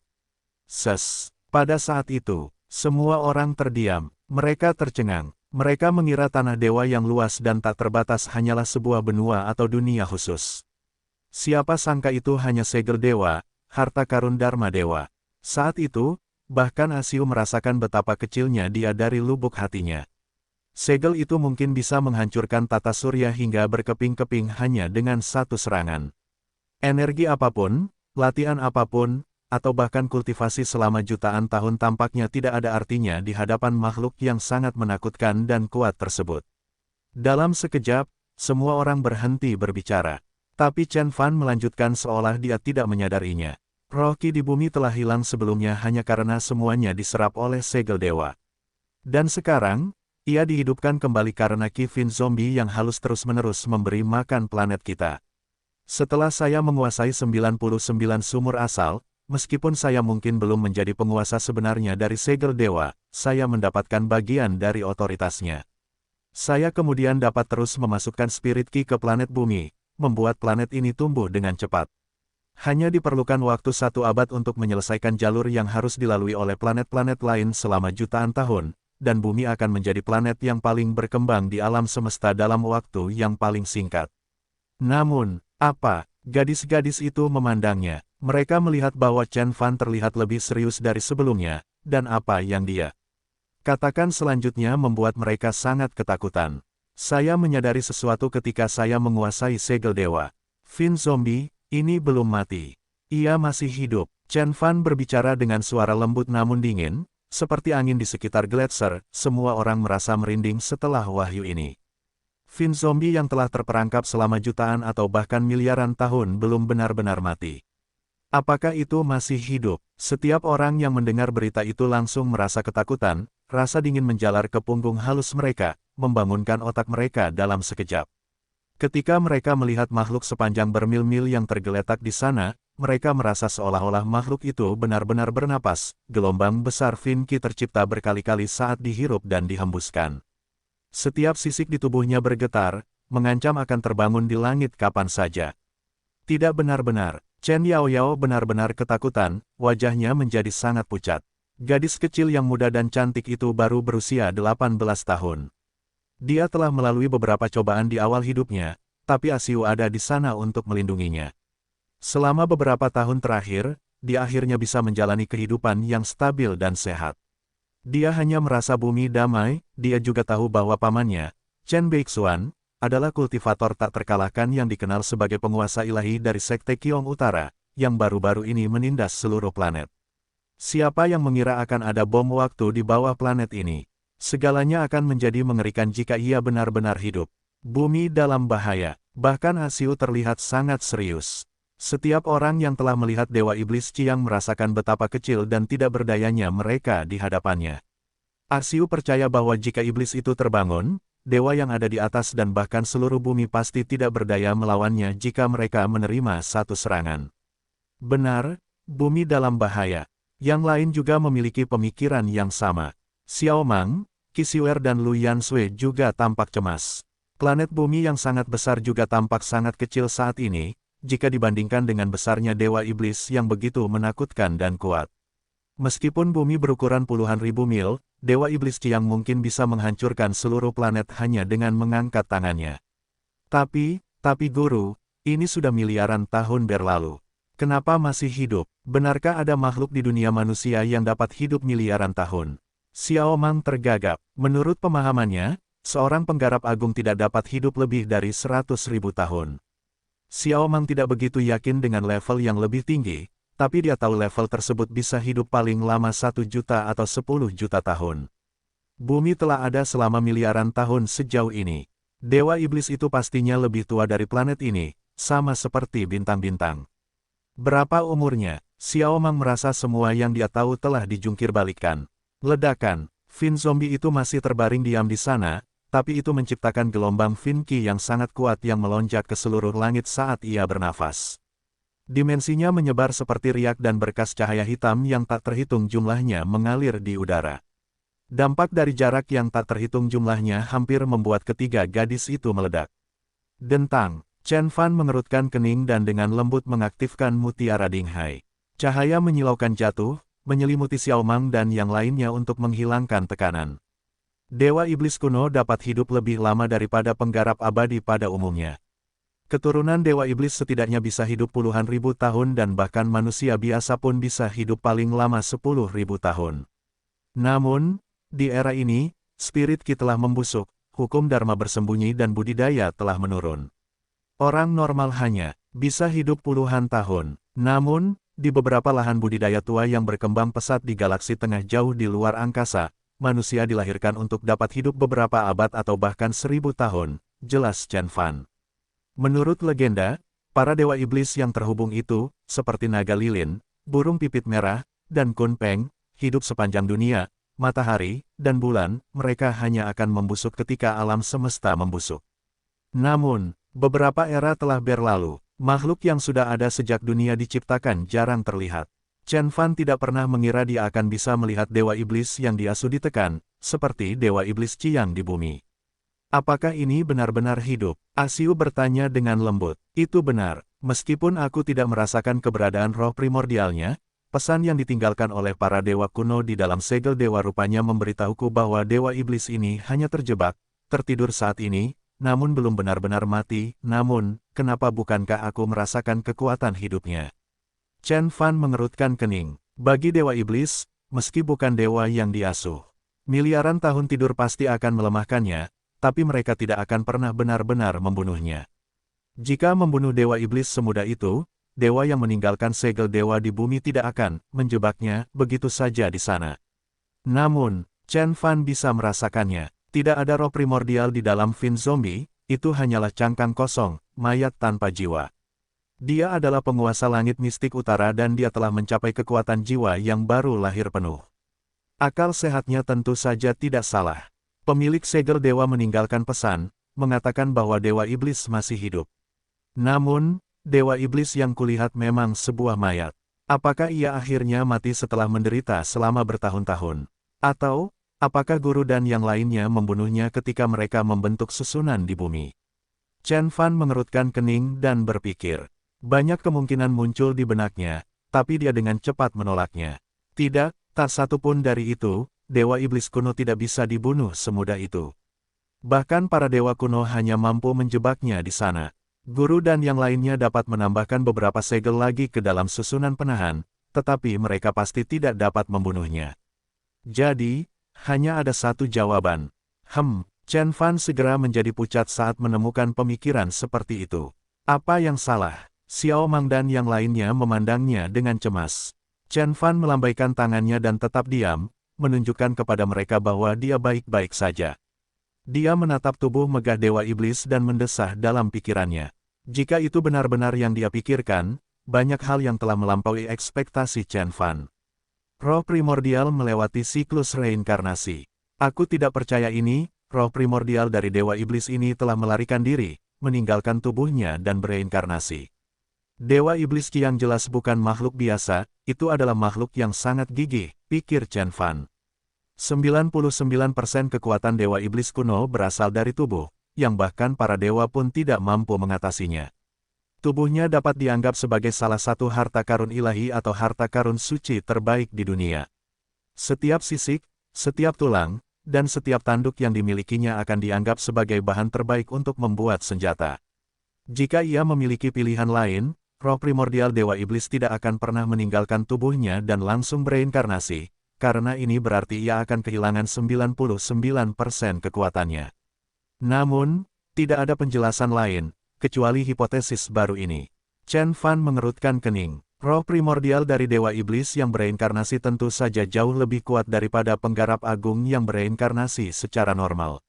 Pada saat itu, semua orang terdiam, mereka tercengang. Mereka mengira tanah dewa yang luas dan tak terbatas hanyalah sebuah benua atau dunia khusus. Siapa sangka itu hanya segel dewa, harta karun Dharma dewa. Saat itu, bahkan Asiu merasakan betapa kecilnya dia dari lubuk hatinya. Segel itu mungkin bisa menghancurkan tata surya hingga berkeping-keping hanya dengan satu serangan. Energi apapun, latihan apapun, atau bahkan kultivasi selama jutaan tahun tampaknya tidak ada artinya di hadapan makhluk yang sangat menakutkan dan kuat tersebut. Dalam sekejap, semua orang berhenti berbicara. Tapi Chen Fan melanjutkan seolah dia tidak menyadarinya. Roh Qi di bumi telah hilang sebelumnya hanya karena semuanya diserap oleh segel dewa. Dan sekarang, ia dihidupkan kembali karena Qi Fin Zombie yang halus terus-menerus memberi makan planet kita. Setelah saya menguasai 99 sumur asal, meskipun saya mungkin belum menjadi penguasa sebenarnya dari segel dewa, saya mendapatkan bagian dari otoritasnya. Saya kemudian dapat terus memasukkan spirit Qi ke planet bumi, membuat planet ini tumbuh dengan cepat. Hanya diperlukan waktu 1 abad untuk menyelesaikan jalur yang harus dilalui oleh planet-planet lain selama jutaan tahun, dan bumi akan menjadi planet yang paling berkembang di alam semesta dalam waktu yang paling singkat. Namun, apa? Gadis-gadis itu memandangnya. Mereka melihat bahwa Chen Fan terlihat lebih serius dari sebelumnya, dan apa yang dia katakan selanjutnya membuat mereka sangat ketakutan. "Saya menyadari sesuatu ketika saya menguasai segel dewa. Fin Zombie, ini belum mati. Ia masih hidup." Chen Fan berbicara dengan suara lembut namun dingin, seperti angin di sekitar gletser. Semua orang merasa merinding setelah wahyu ini. Fin Zombie yang telah terperangkap selama jutaan atau bahkan miliaran tahun belum benar-benar mati. Apakah itu masih hidup? Setiap orang yang mendengar berita itu langsung merasa ketakutan, rasa dingin menjalar ke punggung halus mereka, membangunkan otak mereka dalam sekejap. Ketika mereka melihat makhluk sepanjang bermil-mil yang tergeletak di sana, mereka merasa seolah-olah makhluk itu benar-benar bernapas. Gelombang besar Fin-Ki tercipta berkali-kali saat dihirup dan dihembuskan. Setiap sisik di tubuhnya bergetar, mengancam akan terbangun di langit kapan saja. Tidak benar-benar, Chen Yaoyao benar-benar ketakutan, wajahnya menjadi sangat pucat. Gadis kecil yang muda dan cantik itu baru berusia 18 tahun. Dia telah melalui beberapa cobaan di awal hidupnya, tapi Asiu ada di sana untuk melindunginya. Selama beberapa tahun terakhir, dia akhirnya bisa menjalani kehidupan yang stabil dan sehat. Dia hanya merasa bumi damai, dia juga tahu bahwa pamannya, Chen Beixuan, adalah kultivator tak terkalahkan yang dikenal sebagai penguasa ilahi dari Sekte Qiong Utara, yang baru-baru ini menindas seluruh planet. Siapa yang mengira akan ada bom waktu di bawah planet ini? Segalanya akan menjadi mengerikan jika ia benar-benar hidup. Bumi dalam bahaya. Bahkan Asiu terlihat sangat serius. Setiap orang yang telah melihat Dewa Iblis Qiang merasakan betapa kecil dan tidak berdayanya mereka di hadapannya. Asiu percaya bahwa jika iblis itu terbangun, dewa yang ada di atas dan bahkan seluruh bumi pasti tidak berdaya melawannya jika mereka menerima satu serangan. Benar, bumi dalam bahaya. Yang lain juga memiliki pemikiran yang sama. Xiao Mang, Qi Xiuer dan Lu Yansui juga tampak cemas. Planet bumi yang sangat besar juga tampak sangat kecil saat ini, jika dibandingkan dengan besarnya Dewa Iblis yang begitu menakutkan dan kuat. Meskipun bumi berukuran puluhan ribu mil, Dewa Iblis Qiang mungkin bisa menghancurkan seluruh planet hanya dengan mengangkat tangannya. Tapi Guru, ini sudah miliaran tahun berlalu. Kenapa masih hidup? Benarkah ada makhluk di dunia manusia yang dapat hidup miliaran tahun? Xiao Mang tergagap. Menurut pemahamannya, seorang penggarap agung tidak dapat hidup lebih dari 100.000 tahun. Xiao Mang tidak begitu yakin dengan level yang lebih tinggi, tapi dia tahu level tersebut bisa hidup paling lama 1 juta atau 10 juta tahun. Bumi telah ada selama miliaran tahun sejauh ini. Dewa Iblis itu pastinya lebih tua dari planet ini, sama seperti bintang-bintang. Berapa umurnya? Xiao Mang merasa semua yang dia tahu telah dijungkir balikan. Ledakan, Fin zombie itu masih terbaring diam di sana, tapi itu menciptakan gelombang Fin-Ki yang sangat kuat yang melonjak ke seluruh langit saat ia bernafas. Dimensinya menyebar seperti riak dan berkas cahaya hitam yang tak terhitung jumlahnya mengalir di udara. Dampak dari jarak yang tak terhitung jumlahnya hampir membuat ketiga gadis itu meledak. Dentang. Chen Fan mengerutkan kening dan dengan lembut mengaktifkan mutiara Dinghai. Cahaya menyilaukan jatuh, menyelimuti Xiao Mang dan yang lainnya untuk menghilangkan tekanan. Dewa Iblis kuno dapat hidup lebih lama daripada penggarap abadi pada umumnya. Keturunan Dewa Iblis setidaknya bisa hidup puluhan ribu tahun dan bahkan manusia biasa pun bisa hidup paling lama 10.000 tahun. Namun, di era ini, spirit Qi telah membusuk, hukum Dharma bersembunyi dan budidaya telah menurun. Orang normal hanya bisa hidup puluhan tahun. Namun, di beberapa lahan budidaya tua yang berkembang pesat di galaksi tengah jauh di luar angkasa, manusia dilahirkan untuk dapat hidup beberapa abad atau bahkan 1000 tahun, jelas Chen Fan. Menurut legenda, para dewa iblis yang terhubung itu, seperti naga lilin, burung pipit merah, dan Kun Peng, hidup sepanjang dunia, matahari, dan bulan, mereka hanya akan membusuk ketika alam semesta membusuk. Namun, beberapa era telah berlalu, makhluk yang sudah ada sejak dunia diciptakan jarang terlihat. Chen Fan tidak pernah mengira dia akan bisa melihat Dewa Iblis yang diasuh ditekan, seperti Dewa Iblis Qiang di bumi. Apakah ini benar-benar hidup? Asiu bertanya dengan lembut. Itu benar, meskipun aku tidak merasakan keberadaan roh primordialnya, pesan yang ditinggalkan oleh para dewa kuno di dalam segel dewa rupanya memberitahuku bahwa Dewa Iblis ini hanya terjebak, tertidur saat ini, namun belum benar-benar mati. Namun, kenapa bukankah aku merasakan kekuatan hidupnya? Chen Fan mengerutkan kening. Bagi Dewa Iblis, meski bukan dewa yang diasuh, miliaran tahun tidur pasti akan melemahkannya, tapi mereka tidak akan pernah benar-benar membunuhnya. Jika membunuh Dewa Iblis semudah itu, dewa yang meninggalkan segel dewa di bumi tidak akan menjebaknya begitu saja di sana. Namun, Chen Fan bisa merasakannya. Tidak ada roh primordial di dalam Fin zombie, itu hanyalah cangkang kosong, mayat tanpa jiwa. Dia adalah penguasa langit mistik utara dan dia telah mencapai kekuatan jiwa yang baru lahir penuh. Akal sehatnya tentu saja tidak salah. Pemilik segel dewa meninggalkan pesan, mengatakan bahwa Dewa Iblis masih hidup. Namun, Dewa Iblis yang kulihat memang sebuah mayat. Apakah ia akhirnya mati setelah menderita selama bertahun-tahun? Atau, apakah guru dan yang lainnya membunuhnya ketika mereka membentuk susunan di bumi? Chen Fan mengerutkan kening dan berpikir. Banyak kemungkinan muncul di benaknya, tapi dia dengan cepat menolaknya. Tidak, tak satu pun dari itu, Dewa Iblis kuno tidak bisa dibunuh semudah itu. Bahkan para dewa kuno hanya mampu menjebaknya di sana. Guru dan yang lainnya dapat menambahkan beberapa segel lagi ke dalam susunan penahan, tetapi mereka pasti tidak dapat membunuhnya. Jadi, hanya ada satu jawaban. Chen Fan segera menjadi pucat saat menemukan pemikiran seperti itu. Apa yang salah? Xiao Mang dan yang lainnya memandangnya dengan cemas. Chen Fan melambaikan tangannya dan tetap diam, menunjukkan kepada mereka bahwa dia baik-baik saja. Dia menatap tubuh megah Dewa Iblis dan mendesah dalam pikirannya. Jika itu benar-benar yang dia pikirkan, banyak hal yang telah melampaui ekspektasi Chen Fan. Roh primordial melewati siklus reinkarnasi. Aku tidak percaya ini, roh primordial dari Dewa Iblis ini telah melarikan diri, meninggalkan tubuhnya dan bereinkarnasi. Dewa Iblis yang jelas bukan makhluk biasa, itu adalah makhluk yang sangat gigih, pikir Chen Fan. 99% kekuatan Dewa Iblis kuno berasal dari tubuh, yang bahkan para dewa pun tidak mampu mengatasinya. Tubuhnya dapat dianggap sebagai salah satu harta karun ilahi atau harta karun suci terbaik di dunia. Setiap sisik, setiap tulang, dan setiap tanduk yang dimilikinya akan dianggap sebagai bahan terbaik untuk membuat senjata. Jika ia memiliki pilihan lain, roh primordial Dewa Iblis tidak akan pernah meninggalkan tubuhnya dan langsung bereinkarnasi, karena ini berarti ia akan kehilangan 99% kekuatannya. Namun, tidak ada penjelasan lain, kecuali hipotesis baru ini. Chen Fan mengerutkan kening. Roh primordial dari Dewa Iblis yang bereinkarnasi tentu saja jauh lebih kuat daripada penggarap agung yang bereinkarnasi secara normal.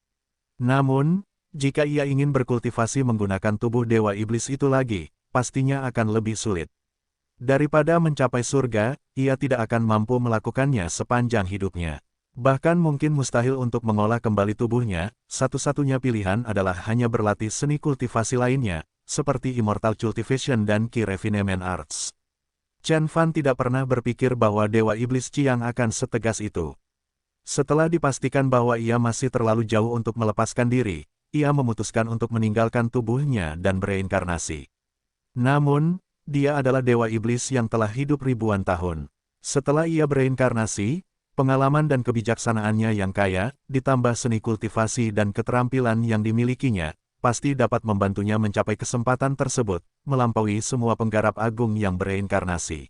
Namun, jika ia ingin berkultivasi menggunakan tubuh Dewa Iblis itu lagi, pastinya akan lebih sulit. Daripada mencapai surga, ia tidak akan mampu melakukannya sepanjang hidupnya. Bahkan mungkin mustahil untuk mengolah kembali tubuhnya, satu-satunya pilihan adalah hanya berlatih seni kultivasi lainnya, seperti Immortal Cultivation dan Ki Refinement Arts. Chen Fan tidak pernah berpikir bahwa Dewa Iblis Qiang akan setegas itu. Setelah dipastikan bahwa ia masih terlalu jauh untuk melepaskan diri, ia memutuskan untuk meninggalkan tubuhnya dan bereinkarnasi. Namun, dia adalah Dewa Iblis yang telah hidup ribuan tahun. Setelah ia bereinkarnasi, pengalaman dan kebijaksanaannya yang kaya, ditambah seni kultivasi dan keterampilan yang dimilikinya, pasti dapat membantunya mencapai kesempatan tersebut, melampaui semua penggarap agung yang bereinkarnasi.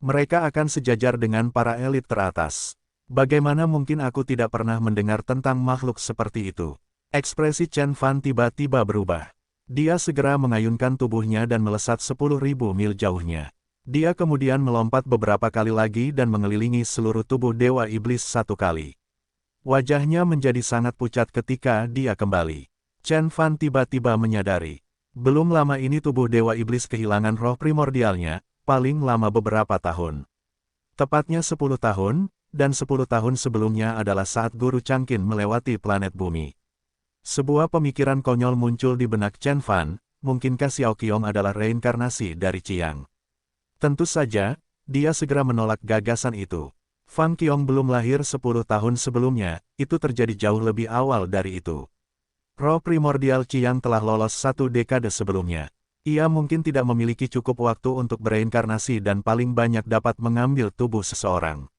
Mereka akan sejajar dengan para elit teratas. Bagaimana mungkin aku tidak pernah mendengar tentang makhluk seperti itu? Ekspresi Chen Fan tiba-tiba berubah. Dia segera mengayunkan tubuhnya dan melesat 10.000 mil jauhnya. Dia kemudian melompat beberapa kali lagi dan mengelilingi seluruh tubuh Dewa Iblis satu kali. Wajahnya menjadi sangat pucat ketika dia kembali. Chen Fan tiba-tiba menyadari. Belum lama ini tubuh Dewa Iblis kehilangan roh primordialnya, paling lama beberapa tahun. Tepatnya 10 tahun, dan 10 tahun sebelumnya adalah saat Guru Changqin melewati planet bumi. Sebuah pemikiran konyol muncul di benak Chen Fan, mungkinkah Xiao Qiong adalah reinkarnasi dari Qiang? Tentu saja, dia segera menolak gagasan itu. Fang Qiong belum lahir 10 tahun sebelumnya, itu terjadi jauh lebih awal dari itu. Roh primordial Qiang telah lolos 1 dekade sebelumnya. Ia mungkin tidak memiliki cukup waktu untuk bereinkarnasi dan paling banyak dapat mengambil tubuh seseorang.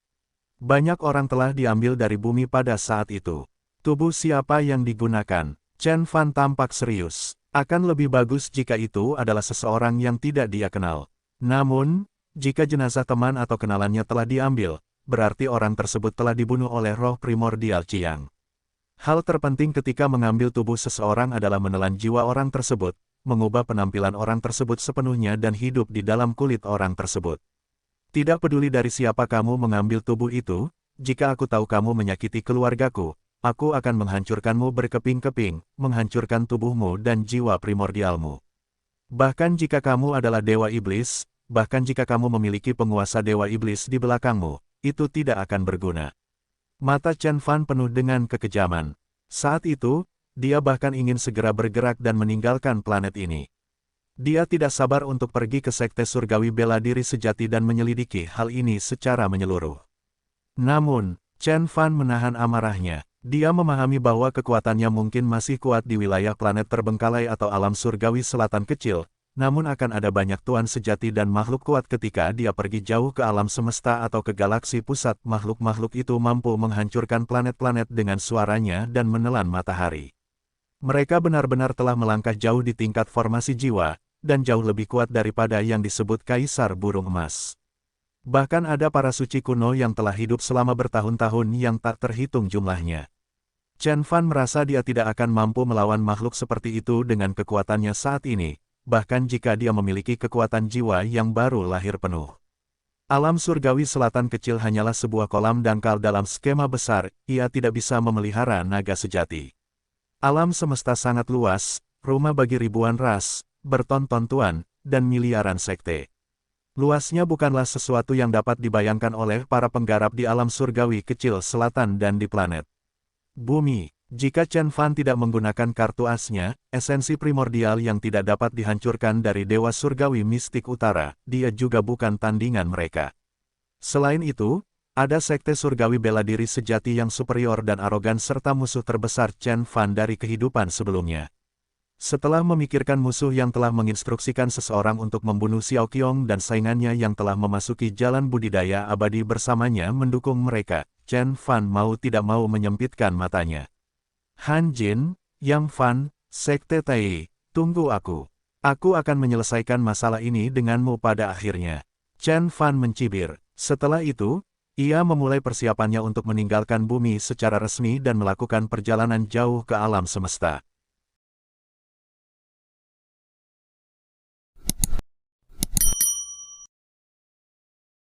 Banyak orang telah diambil dari bumi pada saat itu. Tubuh siapa yang digunakan? Chen Fan tampak serius. Akan lebih bagus jika itu adalah seseorang yang tidak dia kenal. Namun, jika jenazah teman atau kenalannya telah diambil, berarti orang tersebut telah dibunuh oleh roh primordial Qiang. Hal terpenting ketika mengambil tubuh seseorang adalah menelan jiwa orang tersebut, mengubah penampilan orang tersebut sepenuhnya dan hidup di dalam kulit orang tersebut. Tidak peduli dari siapa kamu mengambil tubuh itu, jika aku tahu kamu menyakiti keluargaku, aku akan menghancurkanmu berkeping-keping, menghancurkan tubuhmu dan jiwa primordialmu. Bahkan jika kamu adalah Dewa Iblis, bahkan jika kamu memiliki penguasa Dewa Iblis di belakangmu, itu tidak akan berguna. Mata Chen Fan penuh dengan kekejaman. Saat itu, dia bahkan ingin segera bergerak dan meninggalkan planet ini. Dia tidak sabar untuk pergi ke Sekte Surgawi Bela Diri Sejati dan menyelidiki hal ini secara menyeluruh. Namun, Chen Fan menahan amarahnya. Dia memahami bahwa kekuatannya mungkin masih kuat di wilayah planet terbengkalai atau alam surgawi selatan kecil, namun akan ada banyak tuan sejati dan makhluk kuat ketika dia pergi jauh ke alam semesta atau ke galaksi pusat. Makhluk-makhluk itu mampu menghancurkan planet-planet dengan suaranya dan menelan matahari. Mereka benar-benar telah melangkah jauh di tingkat formasi jiwa, dan jauh lebih kuat daripada yang disebut Kaisar Burung Emas. Bahkan ada para suci kuno yang telah hidup selama bertahun-tahun yang tak terhitung jumlahnya. Chen Fan merasa dia tidak akan mampu melawan makhluk seperti itu dengan kekuatannya saat ini, bahkan jika dia memiliki kekuatan jiwa yang baru lahir penuh. Alam surgawi selatan kecil hanyalah sebuah kolam dangkal dalam skema besar, ia tidak bisa memelihara naga sejati. Alam semesta sangat luas, rumah bagi ribuan ras, bertonton tuan, dan miliaran sekte. Luasnya bukanlah sesuatu yang dapat dibayangkan oleh para penggarap di alam surgawi kecil selatan dan di planet Bumi. Jika Chen Fan tidak menggunakan kartu asnya, esensi primordial yang tidak dapat dihancurkan dari Dewa Surgawi Mistik Utara, dia juga bukan tandingan mereka. Selain itu, ada Sekte Surgawi Bela Diri Sejati yang superior dan arogan serta musuh terbesar Chen Fan dari kehidupan sebelumnya. Setelah memikirkan musuh yang telah menginstruksikan seseorang untuk membunuh Xiao Qiong dan saingannya yang telah memasuki jalan budidaya abadi bersamanya mendukung mereka, Chen Fan mau tidak mau menyempitkan matanya. Han Jin, Yang Fan, Sekte Tai, tunggu aku. Aku akan menyelesaikan masalah ini denganmu pada akhirnya. Chen Fan mencibir. Setelah itu, ia memulai persiapannya untuk meninggalkan bumi secara resmi dan melakukan perjalanan jauh ke alam semesta.